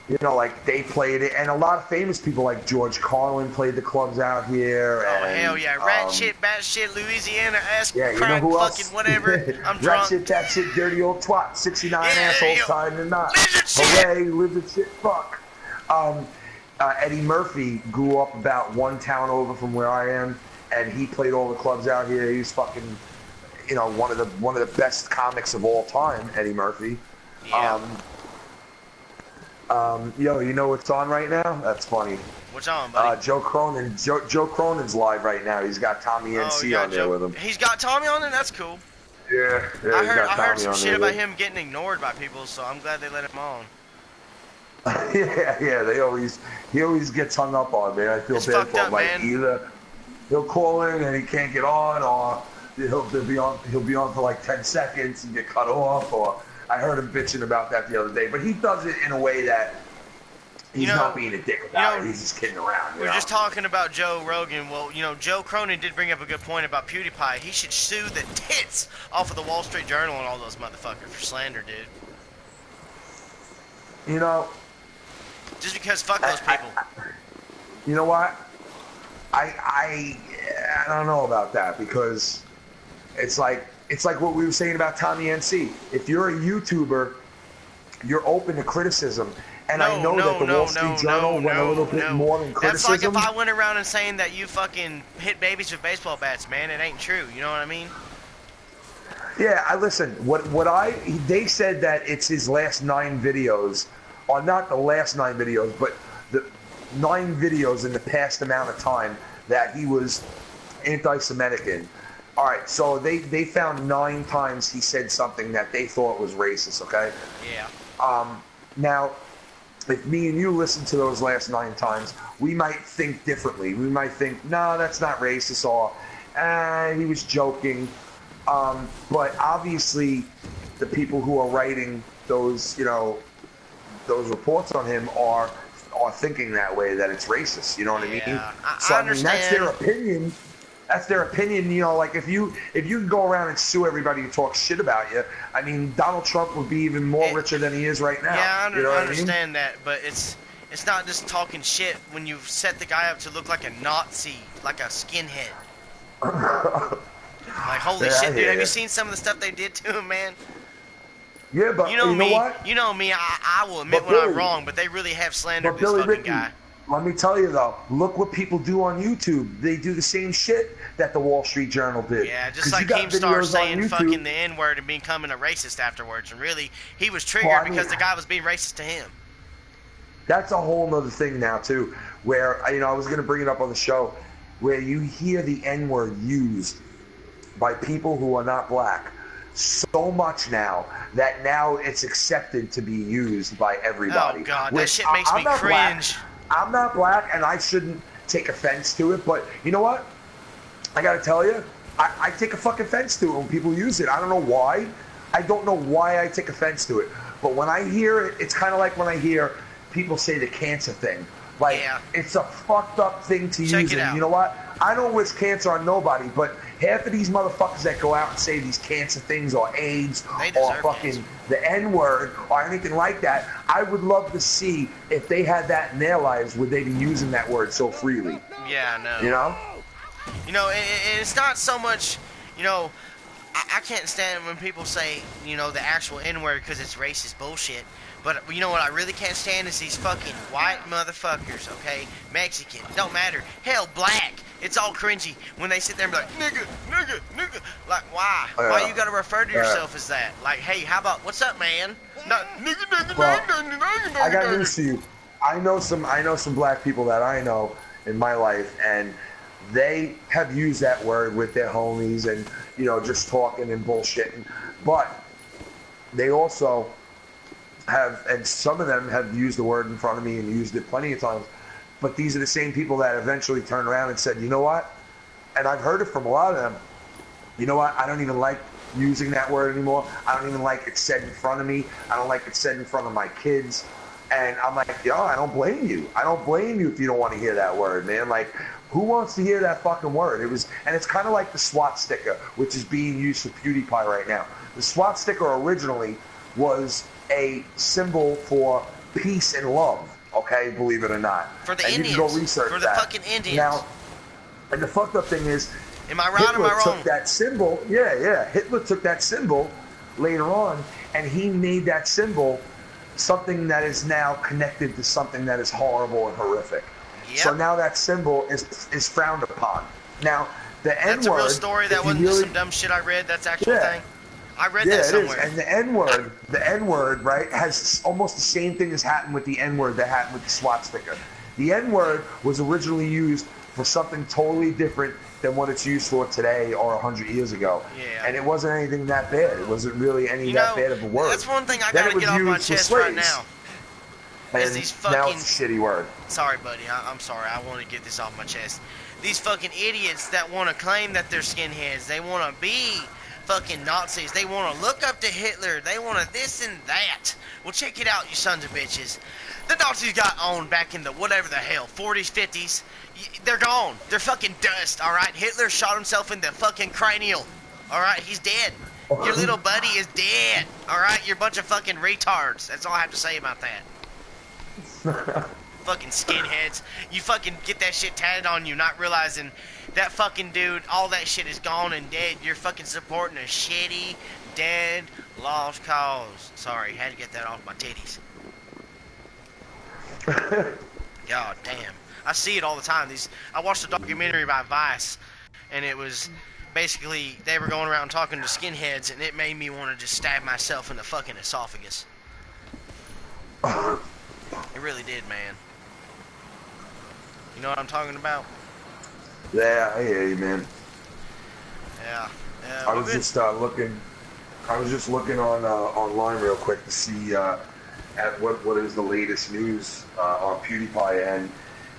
You know, like they played it, and a lot of famous people like George Carlin played the clubs out here. Oh and, hell yeah, rat shit, bat shit, Louisiana ass, yeah, you crack, know who fucking else? whatever. I'm drunk. Rat shit, that shit, dirty old twat, 69 assholes tied in a knot. Hooray, lizard shit, fuck. Eddie Murphy grew up about one town over from where I am, and he played all the clubs out here. He was fucking, you know, one of the best comics of all time, Eddie Murphy. Yeah. Yo, you know what's on right now? That's funny. What's on, buddy? Joe Cronin. Joe Cronin's live right now. He's got Tommy NC on there with him. He's got Tommy on there? That's cool. Yeah, I heard some shit about him getting ignored by people, so I'm glad they let him on. yeah, he always gets hung up on, man. I feel bad for him. Like either he'll call in and he can't get on, or he'll be on for like 10 seconds and get cut off, or I heard him bitching about that the other day. But he does it in a way that he's not being a dick about it. He's just kidding around. We're just talking about Joe Rogan. Well, you know, Joe Cronin did bring up a good point about Pewdiepie. He should sue the tits off of the Wall Street Journal and all those motherfuckers for slander, dude. You know, just because fuck those people. You know what? I don't know about that, because it's like what we were saying about Tommy NC. If you're a YouTuber, you're open to criticism. And I know that the Wall Street Journal went a little bit more than criticism. That's like if I went around and saying that you fucking hit babies with baseball bats, man. It ain't true. You know what I mean? Yeah, I listen. They said that it's his last 9 videos, or not the last 9 videos, but the 9 videos in the past amount of time that he was anti-Semitic in. All right, so they found 9 times he said something that they thought was racist. Okay. Yeah. Now, if me and you listen to those last 9 times, we might think differently. We might think, no, that's not racist, or he was joking. But obviously, the people who are writing those, you know, those reports on him are thinking that way, that it's racist. You know what I mean? So I mean, that's their opinion. That's their opinion. You know, like if you can go around and sue everybody who talks shit about you, I mean, Donald Trump would be even more richer than he is right now. Yeah, I understand I mean? that, but it's not just talking shit when you set the guy up to look like a Nazi, like a skinhead. Like, holy shit, dude! Have you seen some of the stuff they did to him, man? Yeah, but you know me. What? You know me. I will admit when I'm wrong, but they really have slandered this fucking guy. Let me tell you though, look what people do on YouTube. They do the same shit that the Wall Street Journal did. Yeah, just like Keemstar saying fucking the N-word and becoming a racist afterwards. And really, he was triggered because the guy was being racist to him. That's a whole other thing now too, where, you know, I was going to bring it up on the show, where you hear the N-word used by people who are not black so much now that now it's accepted to be used by everybody. Oh God, that shit makes me cringe. I'm not black, and I shouldn't take offense to it, but you know what? I gotta tell you, I take a fucking offense to it when people use it. I don't know why. I don't know why I take offense to it. But when I hear it, it's kind of like when I hear people say the cancer thing. Like, it's a fucked up thing to use. And you know what? I don't wish cancer on nobody, but half of these motherfuckers that go out and say these cancer things, or AIDS, or fucking the N-word, or anything like that, I would love to see if they had that in their lives, would they be using that word so freely? Yeah, no. You know? You know, it's not so much, you know, I can't stand when people say, you know, the actual N-word because it's racist bullshit. But you know what I really can't stand is these fucking white motherfuckers, okay? Mexican, don't matter. Hell, black. It's all cringy when they sit there and be like, nigga, nigga, nigga. Like, why? Why you gotta refer to yourself as that? Like, hey, how about, what's up, man? No, nigga, nigga, Well, nigga, nigga, nigga, I got nigga. news for you. I know some black people that I know in my life, and they have used that word with their homies and, you know, just talking and bullshitting. But they also have, and some of them have used the word in front of me and used it plenty of times. But these are the same people that eventually turned around and said, you know what? And I've heard it from a lot of them. You know what? I don't even like using that word anymore. I don't even like it said in front of me. I don't like it said in front of my kids. And I'm like, yo, I don't blame you. I don't blame you if you don't want to hear that word, man. Like, who wants to hear that fucking word? And it's kind of like the SWAT sticker, which is being used for Pewdiepie right now. The SWAT sticker originally was a symbol for peace and love. Okay, believe it or not. For the and Indians. You can go research for the that. fucking Indians. Now, and the fucked up thing is, am I right Hitler or am I wrong? took that symbol. Yeah. Hitler took that symbol later on, and he made that symbol something that is now connected to something that is horrible and horrific. Yep. So now that symbol is frowned upon. Now, the N-word... That's a real story. That wasn't just some dumb shit I read. That's actual thing. I read that somewhere. Yeah, it is. And the N-word, right, has almost the same thing as happened with the N-word that happened with the SWAT sticker. The N-word was originally used for something totally different than what it's used for today or 100 years ago. Yeah. And it wasn't anything that bad. It wasn't really that bad of a word. That's one thing I gotta get off my chest right now. Is these fucking... Now it's a shitty word. Sorry, buddy. I'm sorry. I want to get this off my chest. These fucking idiots that want to claim that they're skinheads. They want to be fucking Nazis. They want to look up to Hitler. They want to this and that. Well, check it out, you sons of bitches. The Nazis got owned back in the whatever the hell, 40s, 50s. They're gone. They're fucking dust, alright? Hitler shot himself in the fucking cranial. Alright? He's dead. Your little buddy is dead. Alright? You're a bunch of fucking retards. That's all I have to say about that. Fucking skinheads. You fucking get that shit tatted on you, not realizing that fucking dude, all that shit is gone and dead. You're fucking supporting a shitty, dead, lost cause. Sorry, had to get that off my titties. God damn. I see it all the time. I watched a documentary by Vice, and it was basically they were going around talking to skinheads, and it made me want to just stab myself in the fucking esophagus. It really did, man. You know what I'm talking about? Yeah, I hear you, man. Yeah. I was just looking. I was just looking on online real quick to see at what is the latest news on PewDiePie, and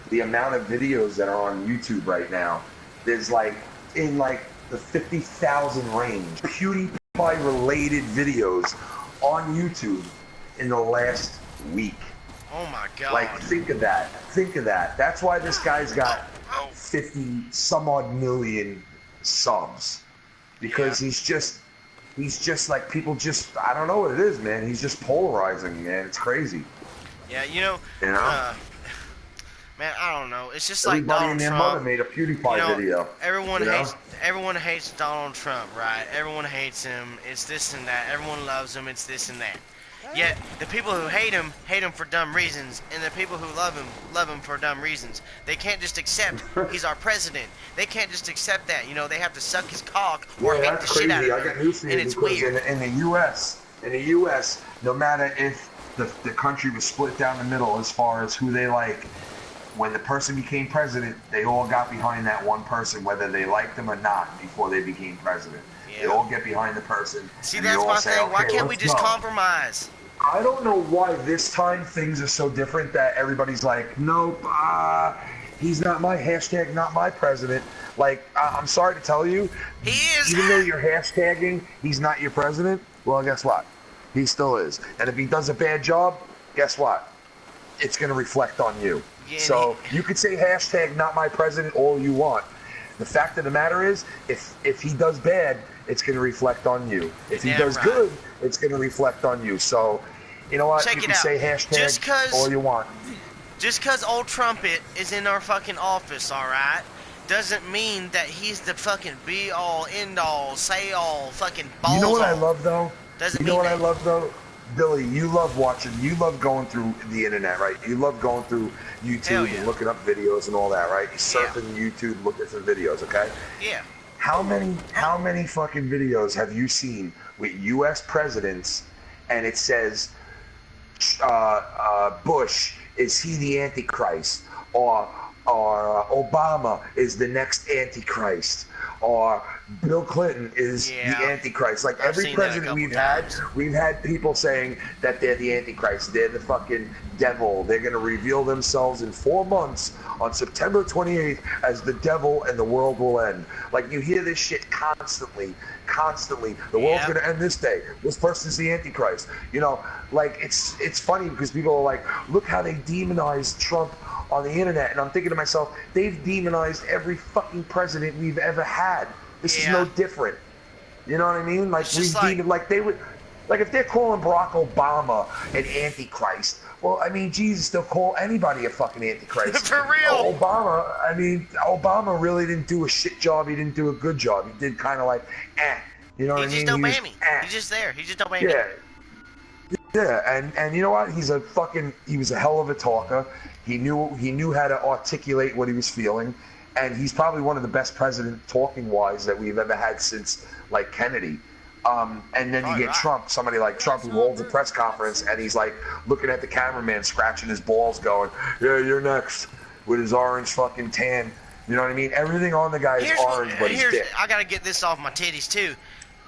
the amount of videos that are on YouTube right now. There's in the 50,000 range PewDiePie related videos on YouTube in the last week. Oh my god. Like, think of that. Think of that. That's why this guy's got 50 some odd million subs. Because he's just like, people just, I don't know what it is, man. He's just polarizing, man. It's crazy. Yeah, you know man, I don't know. It's just everybody like Donald and their Trump. mother made a PewDiePie video. Everyone hates Donald Trump, right? Everyone hates him. It's this and that. Everyone loves him. It's this and that. Yet the people who hate him for dumb reasons, and the people who love him for dumb reasons. They can't just accept he's our president. They can't just accept that. You know, they have to suck his cock or hate the shit out of him. I got news for you, and it's because weird. in the U.S., no matter if the country was split down the middle as far as who they like, when the person became president, they all got behind that one person, whether they liked him or not, before they became president. Yeah. They all get behind the person. See, that's my thing. Okay, why can't we just compromise? I don't know why this time things are so different that everybody's like, nope, he's not my hashtag, not my president. Like, I'm sorry to tell you, he is. Even though you're hashtagging, he's not your president. Well, guess what? He still is. And if he does a bad job, guess what? It's going to reflect on you. Yeah, so you could say hashtag not my president all you want. The fact of the matter is, if he does bad, it's going to reflect on you. If he does good, it's going to reflect on you. So, you know what? You can say hashtag all you want. Just because old Trumpet is in our fucking office, all right, doesn't mean that he's the fucking be-all, end-all, say-all, fucking balls. You know what I love, though? Doesn't you know mean what I love, though? Billy, you love watching, you love going through the internet, right? You love going through Hell YouTube yeah. and looking up videos and all that, right? You Yeah. surfing YouTube, looking for videos, okay? Yeah. How many fucking videos have you seen with U.S. presidents and it says Bush, is he the Antichrist? Or Obama is the next Antichrist? Or Bill Clinton is the Yeah. Antichrist? Like I've every seen that a president couple times. we've had people saying that they're the Antichrist. They're the fucking devil. They're going to reveal themselves in 4 months on September 28th as the devil and the world will end. Like you hear this shit constantly. The world's Yep. going to end this day. This person's the Antichrist. You know, like it's funny because people are like, look how they demonized Trump on the internet, and I'm thinking to myself, they've demonized every fucking president we've ever had. This is no different. You know what I mean? Like It's just like they would, like if they're calling Barack Obama an Antichrist, well, I mean, Jesus, they'll call anybody a fucking Antichrist. For real. Obama really didn't do a shit job. He didn't do a good job. He did kind of like, you know what I mean? He's just obey me. He's just there. He's just obey me. Yeah. Yeah, and you know what? He was a hell of a talker. He knew how to articulate what he was feeling, and he's probably one of the best presidents talking wise that we've ever had since like Kennedy. And then you get Trump, somebody like Trump who holds a press conference and he's like looking at the cameraman, scratching his balls, going, "Yeah, you're next," with his orange fucking tan. You know what I mean? Everything on the guy is orange, but he's dick. I gotta get this off my titties too.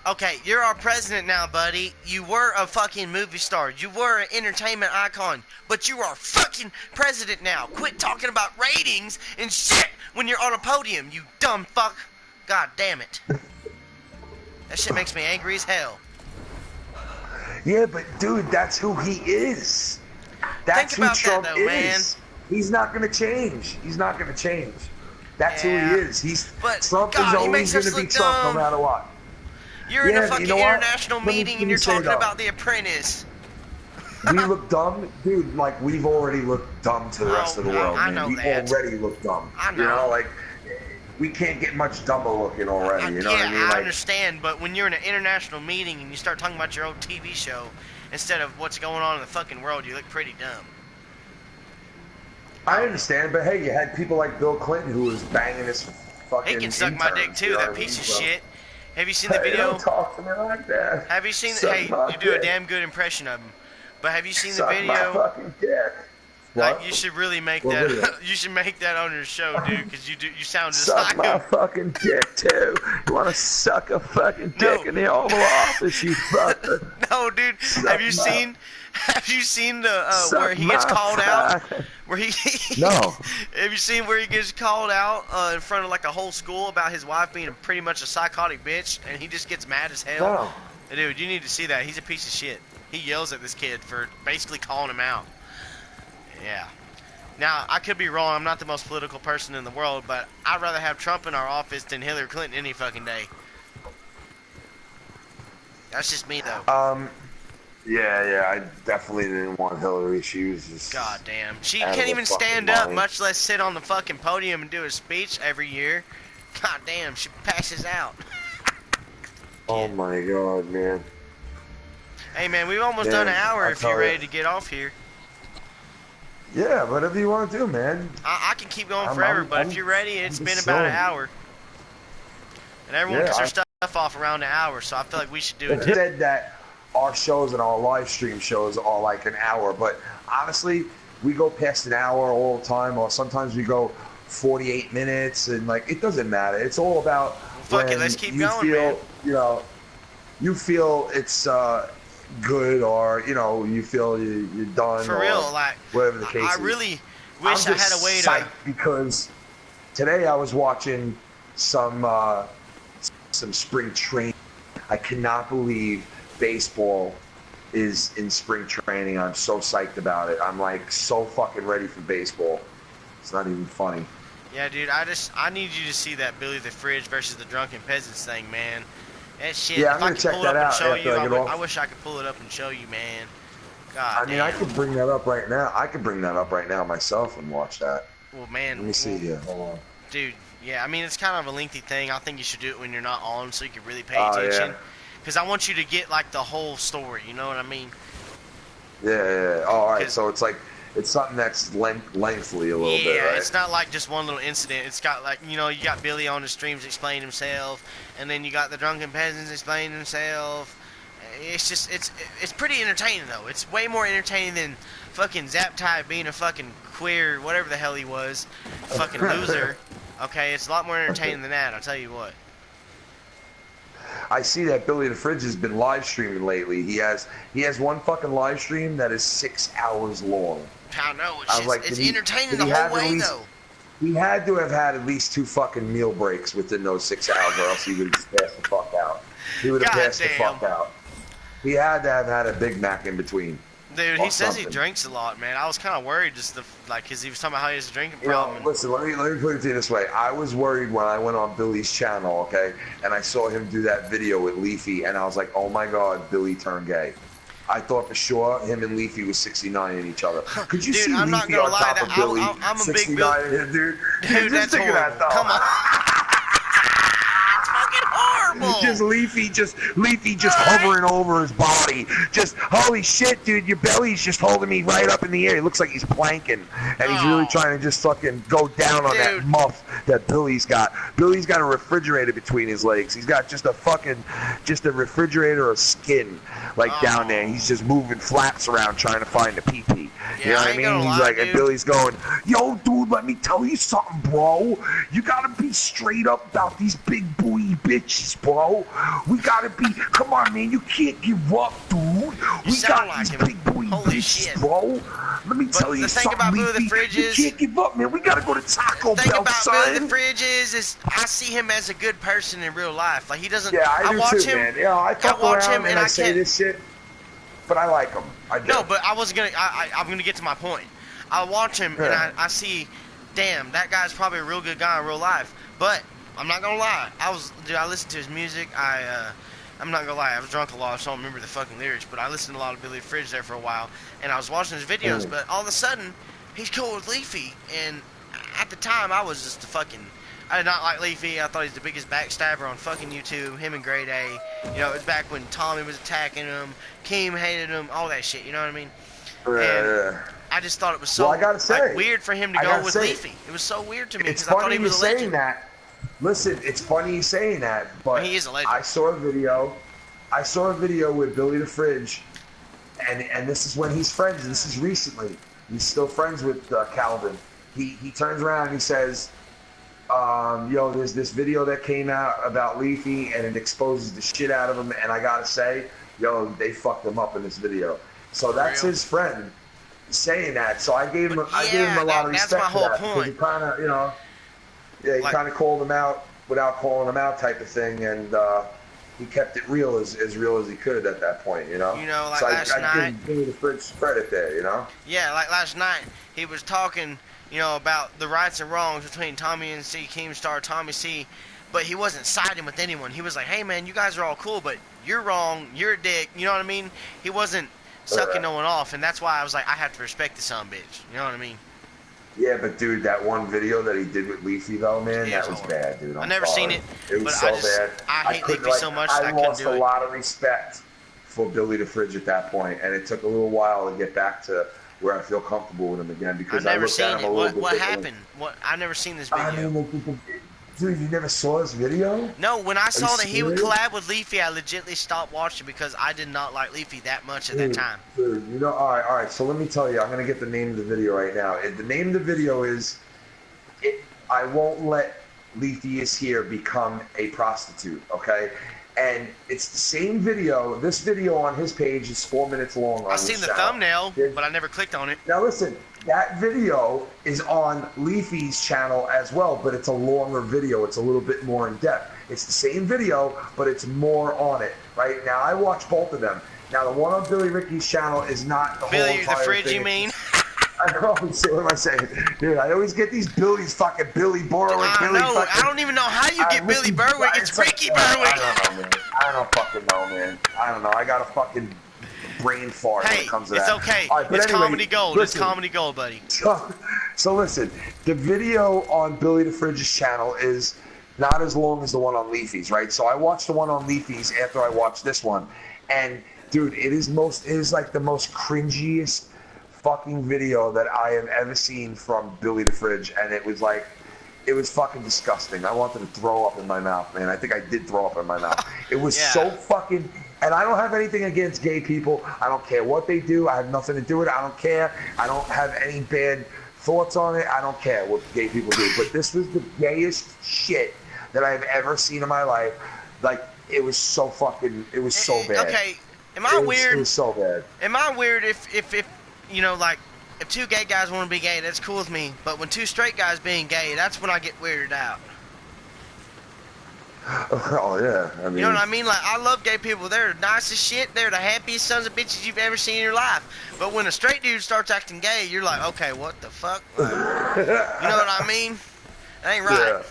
Okay, you're our president now, buddy. You were a fucking movie star. You were an entertainment icon. But you are fucking president now. Quit talking about ratings and shit when you're on a podium, you dumb fuck. God damn it. That shit makes me angry as hell. Yeah, but dude, that's who he is. That's who Trump is. Man. He's not gonna change. That's who he is. Trump is always gonna be Trump no matter what. You're in a fucking international meeting and you're talking about The Apprentice. We look dumb, dude. Like we've already looked dumb to the rest of the world. I know that. We already look dumb. I know. You know, like we can't get much dumber looking already. You know what I mean? I understand, but when you're in an international meeting and you start talking about your old TV show instead of what's going on in the fucking world, you look pretty dumb. I understand, but hey, you had people like Bill Clinton who was banging his fucking. He can suck my dick too, that piece of shit. Have you seen the hey, video? Don't talk to me like that. Have you seen? Hey, you do a damn good impression of him. But have you seen the video? My fucking dick. What? You should really make that. You should make that on your show, dude, because you sound just suck like my him. fucking dick too. You want to suck a fucking dick in the Oval Office, you fucker? No, dude. Have you seen the where he gets called out? Where he No. Have you seen where he gets called out in front of like a whole school about his wife being pretty much a psychotic bitch, and he just gets mad as hell? No. Dude, you need to see that. He's a piece of shit. He yells at this kid for basically calling him out. Yeah. Now, I could be wrong. I'm not the most political person in the world, but I'd rather have Trump in our office than Hillary Clinton any fucking day. That's just me, though. Yeah, I definitely didn't want Hillary. She was just... God damn. She can't even stand up, much less sit on the fucking podium and do a speech every year. God damn, she passes out. Oh my god, man. Hey, man, we've almost done an hour if you're ready to get off here. Yeah, whatever you want to do, man. I can keep going forever, but if you're ready, it's been about an hour. And everyone gets their stuff off around an hour, so I feel like we should do it. They said that our shows and our live stream shows are like an hour, but honestly, we go past an hour all the time, or sometimes we go 48 minutes, and like it doesn't matter. It's all about fuck it, let's keep going, man. You know, you feel it's good, or you know, you feel you're done. For real, like whatever the case is. I really wish I had a way to. Because today I was watching some spring training. I cannot believe baseball is in spring training. I'm so psyched about it. I'm like so fucking ready for baseball. It's not even funny. Yeah, dude, I need you to see that Billy the Fridge versus the Drunken Peasants thing, man. That shit. Yeah, if I could pull it up and show you, I wish I could pull it up and show you, man. God I mean, I could bring that up right now. I could bring that up right now myself and watch that. Well, man. Let me see here. Hold on. Dude, yeah, I mean, it's kind of a lengthy thing. I think you should do it when you're not on so you can really pay attention. Because I want you to get, like, the whole story, you know what I mean? Yeah. Oh, all right. So it's like it's something that's lengthy a little bit, right? It's not like just one little incident. It's got like you got Billy on the streams explaining himself, and then you got the drunken peasants explaining himself. It's just it's pretty entertaining though. It's way more entertaining than fucking Zaptai being a fucking queer whatever the hell he was, fucking loser. Okay, it's a lot more entertaining than that. I'll tell you what. I see that Billy the Fridge has been live streaming lately. He has one fucking live stream that is 6 hours long. I know, it's entertaining the whole way though. He had to have had at least 2 fucking meal breaks within those 6 hours, or else he would have just passed the fuck out. He would have passed the fuck out. He had to have had a Big Mac in between. Dude, he says he drinks a lot, man. I was kind of worried because he was talking about how he has a drinking problem. Listen, let me put it to you this way. I was worried when I went on Billy's channel, okay, and I saw him do that video with Leafy, and I was like, oh my god, Billy turned gay. I thought for sure him and Leafy was 69 in each other. Could you see I'm Leafy not on top of Billy? I'm a big Billy. Dude, that's horrible. That, come on. Horrible. Just Leafy just hovering over his body. Just holy shit, dude, your belly's just holding me right up in the air. It looks like he's planking, and he's really trying to just fucking go down on that muff that Billy's got. Billy's got a refrigerator between his legs. He's got just a refrigerator of skin down there. He's just moving flaps around trying to find a pee-pee. You know what I mean? He's like, and Billy's going, yo, dude, let me tell you something, bro. You gotta be straight up about these big booty bitches, bro. We gotta be, come on, man, you can't give up, dude. We got these big booty bitches, bro. Let me tell you something, about Billy the Fridge is, you can't give up, man. We gotta go to Taco Bell, son. The thing about Billy the Fridge is I see him as a good person in real life. Like, he doesn't, I watch him, man. Yeah, I watch him and I say this shit. But I like him. I do. No, but I'm gonna get to my point. I watch him and I see, damn, that guy's probably a real good guy in real life. But I'm not gonna lie. I listened to his music. I'm not gonna lie. I was drunk a lot, so I don't remember the fucking lyrics. But I listened to a lot of Billy Fridge there for a while, and I was watching his videos. But all of a sudden, he's cool with Leafy, and at the time, I was just I did not like Leafy. I thought he's the biggest backstabber on fucking YouTube. Him and Grey Day. It was back when Tommy was attacking him. Keem hated him. All that shit. You know what I mean? I just thought it was so weird for him to go with Leafy. It was so weird to me because I thought he was a legend. That. Listen, it's funny you saying that, but he is a legend. I saw a video with Billy the Fridge, and this is when he's friends. This is recently. He's still friends with Calvin. He turns around and he says, yo, there's this video that came out about Leafy, and it exposes the shit out of him, and I gotta say, yo, they fucked him up in this video. So that's his friend saying that. So I gave him a lot of respect for that. That's my whole point. He kind of, he kind of called him out without calling him out type of thing, and he kept it real as he could at that point, like so last night. Give me the Fridge credit there, Yeah, like last night, he was talking, about the rights and wrongs between Tommy and C, Keemstar, Tommy C, but he wasn't siding with anyone. He was like, hey man, you guys are all cool, but you're wrong, you're a dick, you know what I mean? He wasn't sucking no one off, and that's why I was like, I have to respect the son bitch, you know what I mean? Yeah, but dude, that one video that he did with Leafy though, man, that was bad, dude. I never seen it. It was so bad. I hate Leafy so much that I couldn't do it. I lost a lot of respect for Billy the Fridge at that point, and it took a little while to get back to where I feel comfortable with him again because I looked at him a little bit. What happened? I've never seen this video. Dude, you never saw this video? No, when I saw that he would collab with Leafy, I legitimately stopped watching because I did not like Leafy that much at that time. Dude, all right, so let me tell you, I'm going to get the name of the video right now. The name of the video is, I Won't Let Leafy Is Here Become a Prostitute, okay? And it's the same video. This video on his page is 4 minutes long. I've seen the thumbnail, but I never clicked on it. Now listen, that video is on Leafy's channel as well, but it's a longer video. It's a little bit more in depth. It's the same video, but it's more on it. Right now, I watch both of them. Now the one on Billy Ricky's channel is not the whole entire thing. Billy the Fridge, you mean? I always say, what am I saying? Dude, I always get these Billy's fucking Billy Berwick. I don't even know how you get Billy Berwick. It's Ricky Berwick. I don't know, man. I don't fucking know, man. I don't know. I got a fucking brain fart when it comes to that. It's okay. Right, it's anyway, comedy gold. Listen, it's comedy gold, buddy. So listen, the video on Billy the Fridge's channel is not as long as the one on Leafy's, right? So I watched the one on Leafy's after I watched this one. And Dude, it is like the most cringiest fucking video that I have ever seen from Billy the Fridge, and it was fucking disgusting. I wanted to throw up in my mouth, man. I think I did throw up in my mouth. It was Yeah. so fucking, and I don't have anything against gay people. I don't care what they do. I have nothing to do with it. I don't care. I don't have any bad thoughts on it. I don't care what gay people do. But this was the gayest shit that I've ever seen in my life. Like, it was so fucking, it was so bad. Okay, am I weird? It was so bad. Am I weird if you know, like, if two gay guys want to be gay, that's cool with me. But when two straight guys being gay, that's when I get weirded out. Oh yeah, I mean, You know what I mean? Like, I love gay people. They're the nicest shit. They're the happiest sons of bitches you've ever seen in your life. But when a straight dude starts acting gay, you're like, okay, what the fuck? Like, you know what I mean? That ain't right. Yeah.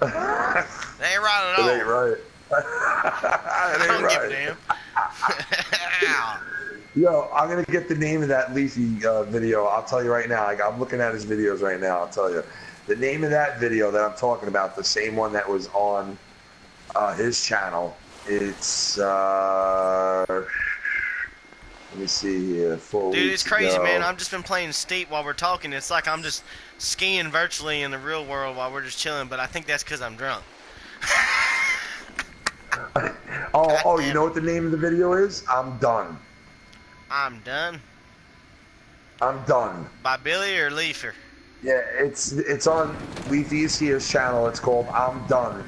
That ain't right at all. It ain't right. I don't give a damn. Yo, I'm gonna get the name of that Leafy video. I'll tell you right now. I'm looking at his videos right now. I'll tell you the name of that video that I'm talking about. The same one that was on his channel. It's let me see here. Dude, it's crazy, man. I've just been playing Steep while we're talking. It's like I'm just skiing virtually in the real world while we're just chilling. But I think that's because I'm drunk. Oh, you know what the name of the video is? I'm Done. I'm Done? I'm Done. By Billy or Leafer? Yeah, it's on Leafy's Here's channel. It's called I'm Done.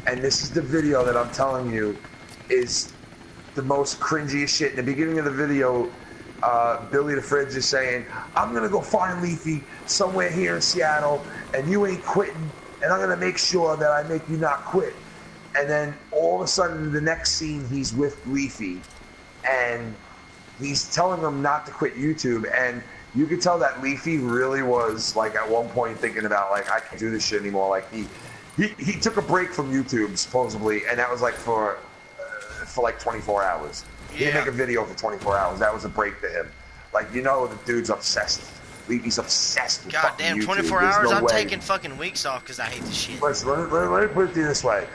And this is the video that I'm telling you is the most cringiest shit. In the beginning of the video, Billy the Fridge is saying, I'm going to go find Leafy somewhere here in Seattle, and you ain't quitting, and I'm going to make sure that I make you not quit. And then all of a sudden, the next scene, he's with Leafy, and he's telling him not to quit YouTube, and you could tell that Leafy really was, like, at one point thinking about, like, I can't do this shit anymore. Like, he took a break from YouTube, supposedly, and that was, like, for like 24 hours. He didn't make a video for 24 hours. That was a break to him. Like, you know, the dude's obsessed. Leafy's obsessed with fucking Goddamn, YouTube. 24 There's hours? no I'm way. taking fucking weeks off because I hate this shit. Listen, let me put it this way.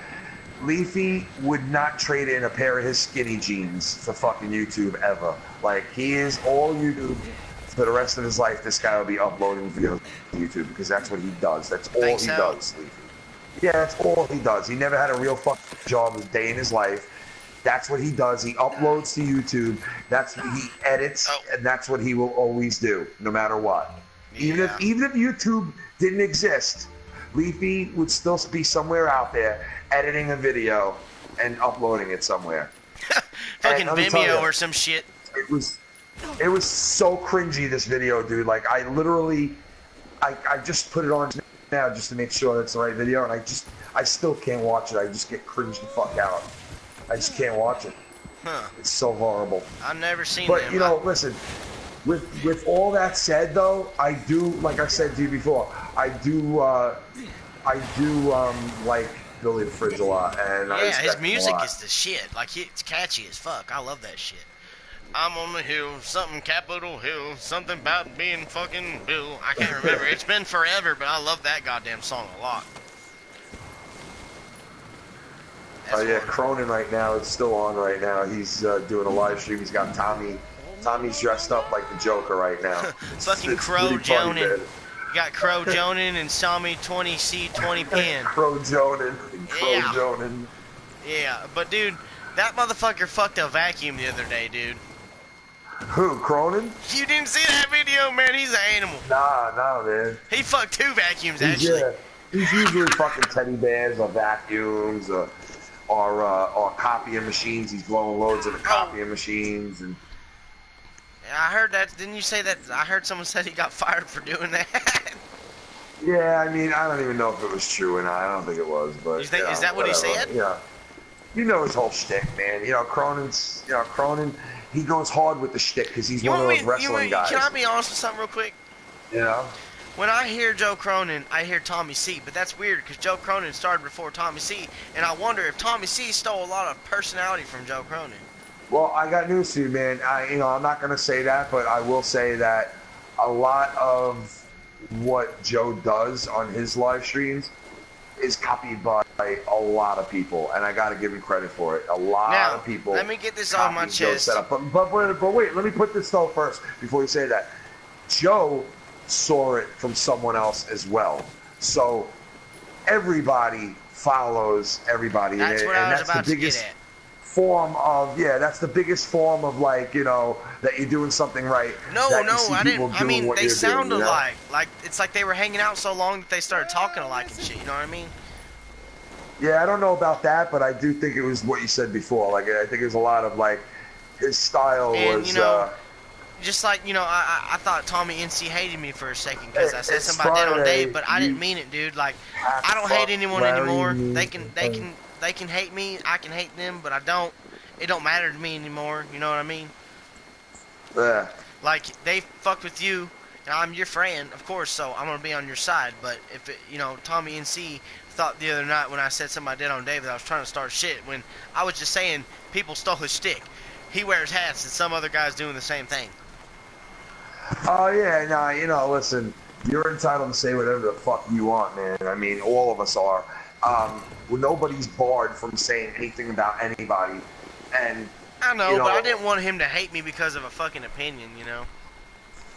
Leafy would not trade in a pair of his skinny jeans for fucking YouTube ever. Like, he is all YouTube for the rest of his life. This guy will be uploading videos to YouTube because that's what he does. That's all he does, Leafy. Yeah, that's all he does. He never had a real fucking job a day in his life. That's what he does. He uploads to YouTube. That's what he edits, and that's what he will always do, no matter what. Even if YouTube didn't exist, Leafy would still be somewhere out there editing a video and uploading it somewhere. Fucking Vimeo or some shit. It was so cringy, this video, dude. Like, I literally, I just put it on now just to make sure that's the right video, and I still can't watch it. I just get cringed the fuck out. I just can't watch it. Huh. It's so horrible. I've never seen But, them. you know, listen, with all that said, though, I do, like I said to you before, I do like Billy the Fridge a lot. And I his respect music him a lot. is the shit. Like, it's catchy as fuck. I love that shit. I'm on the hill, something Capitol Hill, something about being fucking Bill. I can't remember. It's been forever, but I love that goddamn song a lot. Oh yeah, Cronin right now is still on right now. He's doing a live stream. He's got Tommy. Tommy's dressed up like the Joker right now. Fucking It's Crow pretty funny, Jonin. man. You got Crow Jonin and Tommy 20C 20 pin. Crow Jonin. Yeah. Jonin. Yeah, but dude, that motherfucker fucked a vacuum the other day, dude. Who, Cronin? You didn't see that video, man? He's an animal. Nah, man. He fucked 2 vacuums, actually. Yeah, he's usually fucking teddy bears or vacuums or copying machines. He's blowing loads of the copying machines. And I heard that. Didn't you say that? I heard someone said he got fired for doing that. yeah, I mean, I don't even know if it was true or not. I don't think it was, but You think, you know, is that what whatever. he said? Yeah. You know his whole shtick, man. You know, Cronin, he goes hard with the shtick because he's one of those wrestling guys. Can I be honest with something real quick? You know? When I hear Joe Cronin, I hear Tommy C, but that's weird because Joe Cronin started before Tommy C, and I wonder if Tommy C stole a lot of personality from Joe Cronin. Well, I got news for you, man. I'm not going to say that, but I will say that a lot of what Joe does on his live streams is copied by a lot of people, and I got to give him credit for it. A lot of people. Let me get this off my chest. But wait, let me put this though first before you say that. Joe saw it from someone else as well. So everybody follows everybody. That's what I was about to get at. Form of that's the biggest form of like that you're doing something right. No, I didn't. I mean, they sound alike. Like it's like they were hanging out so long that they started talking alike and shit. You know what I mean? Yeah, I don't know about that, but I do think it was what you said before. Like I think it was a lot of like his style and, was. You know, just like I thought Tommy NC hated me for a second because I said something about Dead on Dave, but I didn't mean it, dude. Like I don't hate anyone anymore. They can hate me, I can hate them, but I don't. It don't matter to me anymore. You know what I mean? Yeah. Like they fucked with you, and I'm your friend, of course. So I'm gonna be on your side. But if it, Tommy NC thought the other night when I said something about Dead on Dave that I was trying to start shit when I was just saying people stole his stick. He wears hats, and some other guy's doing the same thing. Oh yeah, no, listen. You're entitled to say whatever the fuck you want, man. I mean, all of us are. Well, nobody's barred from saying anything about anybody, and I know, but I didn't want him to hate me because of a fucking opinion,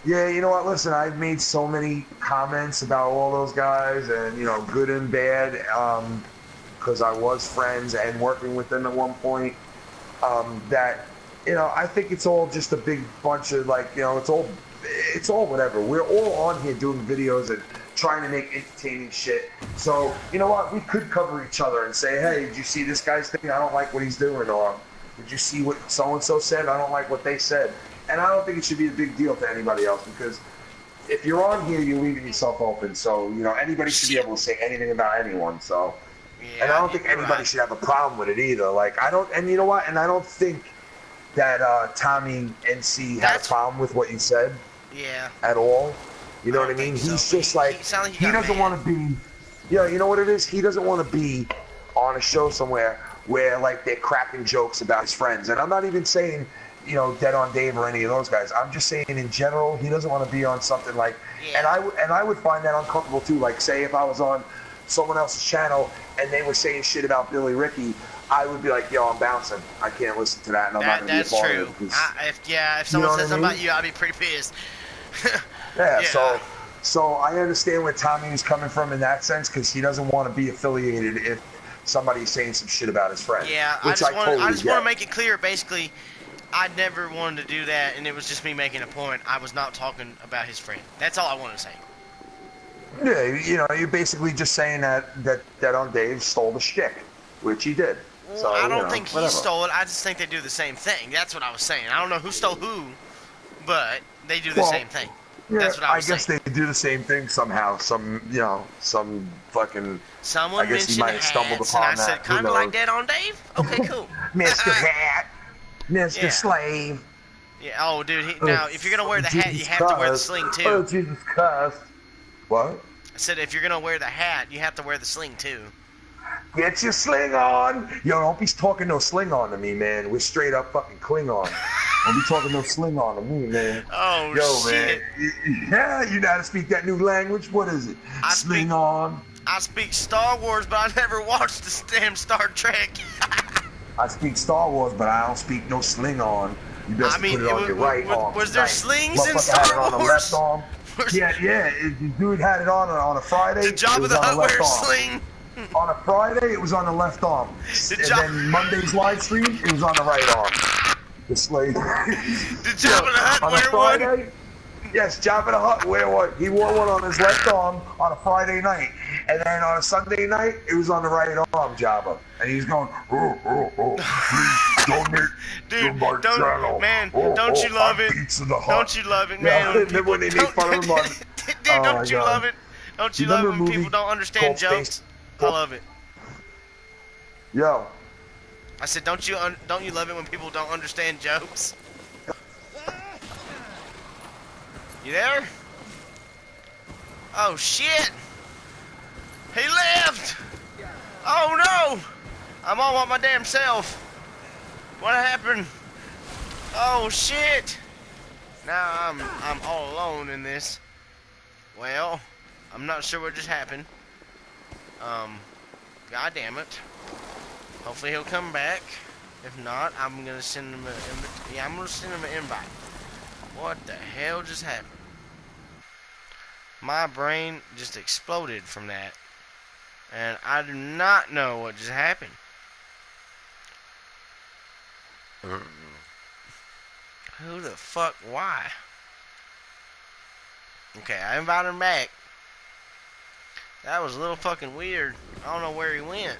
Yeah, you know what? Listen, I've made so many comments about all those guys, and good and bad, because I was friends and working with them at one point. That I think it's all just a big bunch of like, it's all whatever. We're all on here doing videos and trying to make entertaining shit. So, you know what? We could cover each other and say, hey, did you see this guy's thing? I don't like what he's doing. Or did you see what so-and-so said? I don't like what they said. And I don't think it should be a big deal to anybody else because if you're on here, you're leaving yourself open. So, anybody should be able to say anything about anyone. So, and I don't think anybody should have a problem with it either. Like, I don't, and you know what? And I don't think that Tommy NC had a problem with what you said. Yeah. At all. You know what I mean? He's just like he doesn't want to be. You know what it is? He doesn't want to be on a show somewhere where like they're cracking jokes about his friends. And I'm not even saying, Dead on Dave or any of those guys. I'm just saying in general, he doesn't want to be on something like. Yeah. And I would find that uncomfortable too. Like say if I was on someone else's channel and they were saying shit about Billy Ricky, I would be like, yo, I'm bouncing. I can't listen to that, and I'm not going to be a part of it. If someone says something about you, I'd be pretty pissed. Yeah. So I understand where Tommy was coming from in that sense because he doesn't want to be affiliated if somebody's saying some shit about his friend. Yeah, I just want to make it clear. Basically, I never wanted to do that, and it was just me making a point. I was not talking about his friend. That's all I wanted to say. Yeah, you're basically just saying that on Dave stole the shtick, which he did. Well, so, I don't think he stole it. I just think they do the same thing. That's what I was saying. I don't know who stole who, but they do the same thing. Yeah, that's what I was saying. Guess they do the same thing somehow. Some fucking. Someone I guess he might have stumbled hats, upon and I said, kind of like Dead on Dave? Okay, cool. Mr. Hat. Mr. Slave. Yeah, oh, dude, now, if you're going to wear the hat, you have to wear the sling, too. Oh, Jesus Christ. What? I said, if you're going to wear the hat, you have to wear the sling, too. Get your sling on. Yo, don't be talking no sling on to me, man. We're straight up fucking Klingon. Don't be talking no sling on to me, man. Oh, shit. Man. Yeah, you know how to speak that new language? What is it? Sling on. I speak Star Wars, but I never watched the damn Star Trek. I speak Star Wars, but I don't speak no sling on. You best put it on your right arm. Was there slings in Star Wars? On the left arm. Yeah. The dude had it on a Friday. The Jabba the Hutt wears sling. On a Friday, it was on the left arm. And then Monday's live stream, it was on the right arm. The slave. Did Jabba the Hutt wear Friday, one? Yes, Jabba the Hutt wear one. He wore one on his left arm on a Friday night. And then on a Sunday night, it was on the right arm, Jabba. And he's going, please donate to my channel. Man, don't you love it? Don't you love it, man? Remember when they made fun of him on... Dude, don't you love it? Don't you love it when people don't understand jokes? I love it. Yo. I said, don't you love it when people don't understand jokes? You there? Oh shit! He left! Oh no! I'm all by my damn self. What happened? Oh shit! Now I'm all alone in this. Well, I'm not sure what just happened. God damn it. Hopefully he'll come back. If not, I'm gonna send him I'm gonna send him an invite. What the hell just happened? My brain just exploded from that. And I do not know what just happened. Who the fuck? Why? Okay, I invited him back. That was a little fucking weird. I don't know where he went.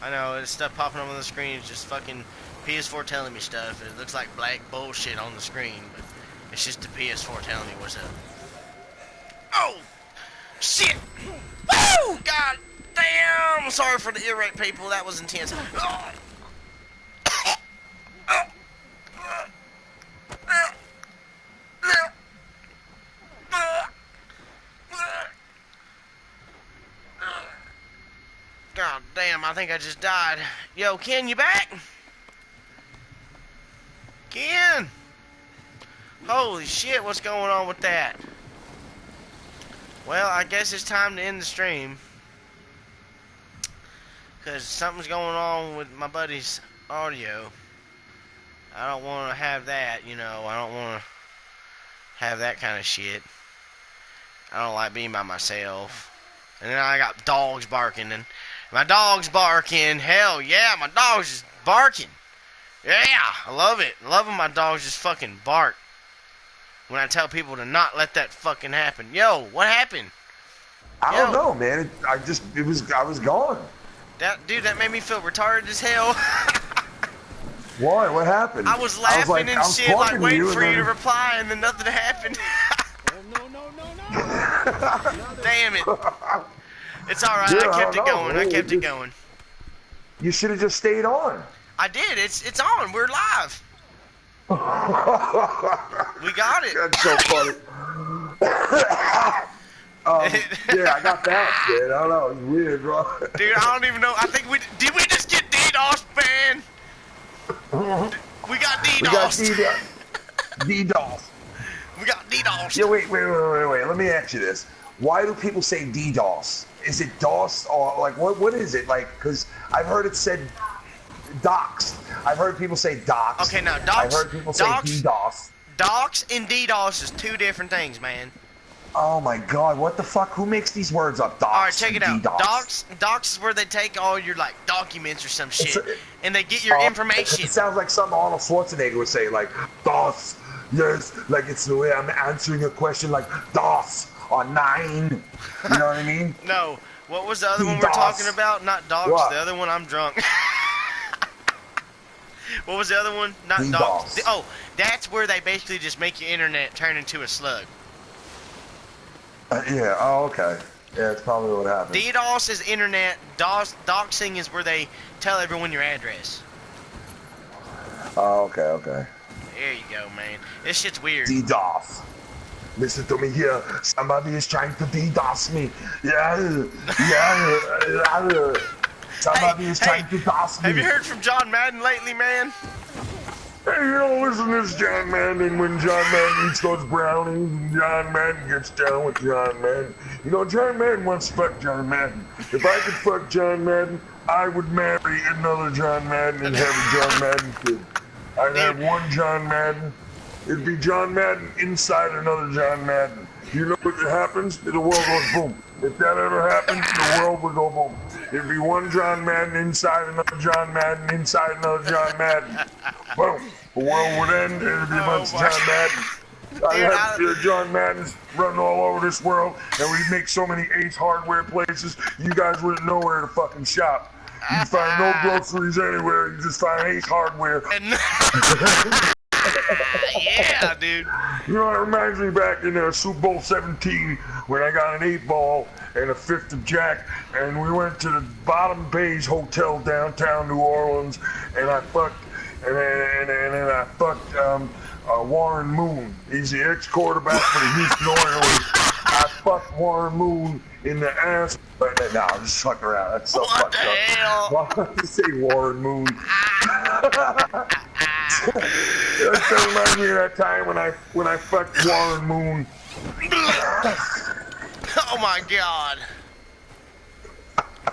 I know, it's stuff popping up on the screen. It's just fucking PS4 telling me stuff. It looks like black bullshit on the screen, but it's just the PS4 telling me what's up. Oh! Shit! Woo! God damn! Sorry for the earache, people. That was intense. God damn, I think I just died. Yo, Ken, you back? Ken! Holy shit, what's going on with that? Well, I guess it's time to end the stream. Because something's going on with my buddy's audio. I don't want to have that, you know. I don't want to have that kind of shit. I don't like being by myself. And then I got dogs barking, and my dog's barking. Hell yeah, my dog's just barking. Yeah, I love it. I love when my dogs just fucking bark. When I tell people to not let that fucking happen. Yo, what happened? I don't know, man. I was gone. That made me feel retarded as hell. Why? What happened? I was laughing and shit, like waiting for you to reply, and then nothing happened. No. Damn it. It's alright, yeah, I kept it going. I kept it going. You should have just stayed on. I did. It's on. We're live. We got it. That's so funny. Yeah, I got that, man. I don't know. It's weird, bro. Dude, I don't even know. I think did we just get DDoS, man? We got DDoS. We got DDoS. We got DDoS. Yeah, wait. Let me ask you this. Why do people say DDoS? Is it DOS or like what is it? Like, because I've heard it said docs. I've heard people say docs. Okay, now docs. I've heard people say DDoS. Docs and DDoS is two different things, man. Oh my God, what the fuck? Who makes these words up? Docs. All right, check it out. DDoS. Docs is where they take all your like documents or some shit, and they get your information. It sounds like something Arnold Schwarzenegger would say, like DOS. Yes, like it's the way I'm answering a question, like DOS or 9. You know what I mean? No. What was the other one we're talking about? Not docs. What? The other one, I'm drunk. What was the other one? Not docs. Oh, that's where they basically just make your internet turn into a slug. Yeah. Oh, okay. Yeah, that's probably what happened. DDoS is internet. Doxing is where they tell everyone your address. Oh, okay. There you go, man. This shit's weird. DDoS. Listen to me here. Somebody is trying to DDoS me. Yeah. Somebody is trying to DDoS me. Have you heard from John Madden lately, man? Hey, listen to this John Madden. When John Madden eats those brownies, John Madden gets down with John Madden. You know, John Madden wants to fuck John Madden. If I could fuck John Madden, I would marry another John Madden and have a John Madden kid. I'd have one John Madden. It'd be John Madden inside another John Madden. You know what happens? The world goes boom. If that ever happens, the world would go boom. It'd be one John Madden inside another John Madden inside another John Madden. Boom. The world would end and it'd be a bunch of John Madden. I'd have John Maddens running all over this world, and we'd make so many Ace Hardware places, you guys wouldn't know where to fucking shop. You'd find no groceries anywhere, you just find Ace Hardware. Yeah, dude. You know, it reminds me back in Super Bowl 17 when I got an 8-ball and a 5th of Jack, and we went to the Bottom Bays Hotel downtown New Orleans, and I fucked, and then I fucked Warren Moon. He's the ex-quarterback for the Houston Oilers. I fucked Warren Moon in the ass. But no, I'm just fucking around. That's so fucked up. Why don't you say Warren Moon? That reminds me of that time when I fucked Warren Moon. Oh my God.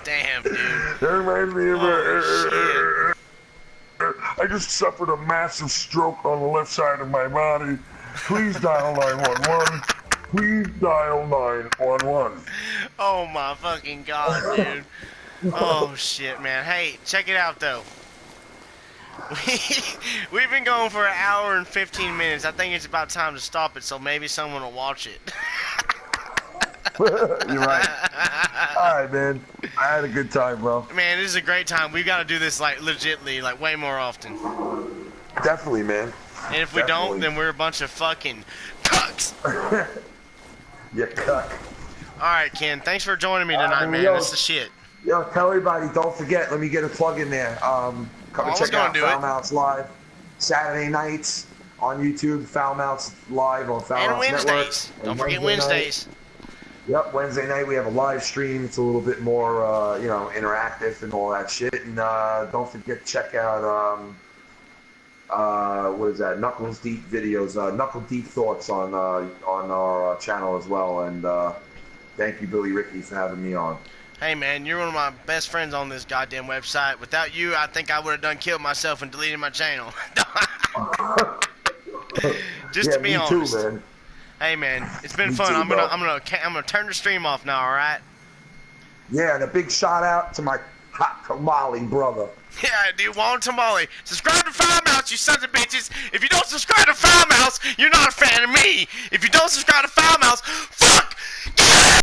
Damn, dude. That reminds me of Oh, I just suffered a massive stroke on the left side of my body. Please dial 911. Please dial 911. Oh my fucking god, dude. Oh shit, man. Hey, check it out though. We've been going for an hour and 15 minutes. I think it's about time to stop it, so maybe someone will watch it. You're right. Alright, man. I had a good time, bro. Man, this is a great time. We've got to do this like legitly, like way more often. Definitely, man. And if we don't, then we're a bunch of fucking cucks. You cuck. Alright, Ken. Thanks for joining me tonight, man. This is shit. Yo, tell everybody, don't forget, let me get a plug in there. Come and check out Foul Mouths Live. Saturday nights on YouTube, Foul Mouths Live on Foul Mouths Network. And Wednesdays. Don't forget Wednesdays. Yep, Wednesday night we have a live stream. It's a little bit more, interactive and all that shit. And don't forget to check out, what is that? Knuckles Deep videos, Knuckle Deep Thoughts on our channel as well. And thank you, Billy Ricky, for having me on. Hey man, you're one of my best friends on this goddamn website. Without you, I think I would have done killed myself and deleted my channel. Just to be honest. Too, man. Hey man, it's been fun. Too, I'm gonna turn the stream off now. All right. Yeah, and a big shout out to my hot tamale brother. Yeah, dude, Juan Tamale. Subscribe to Foul Mouths, you sons of bitches. If you don't subscribe to Foul Mouths, you're not a fan of me. If you don't subscribe to Foul Mouths, fuck.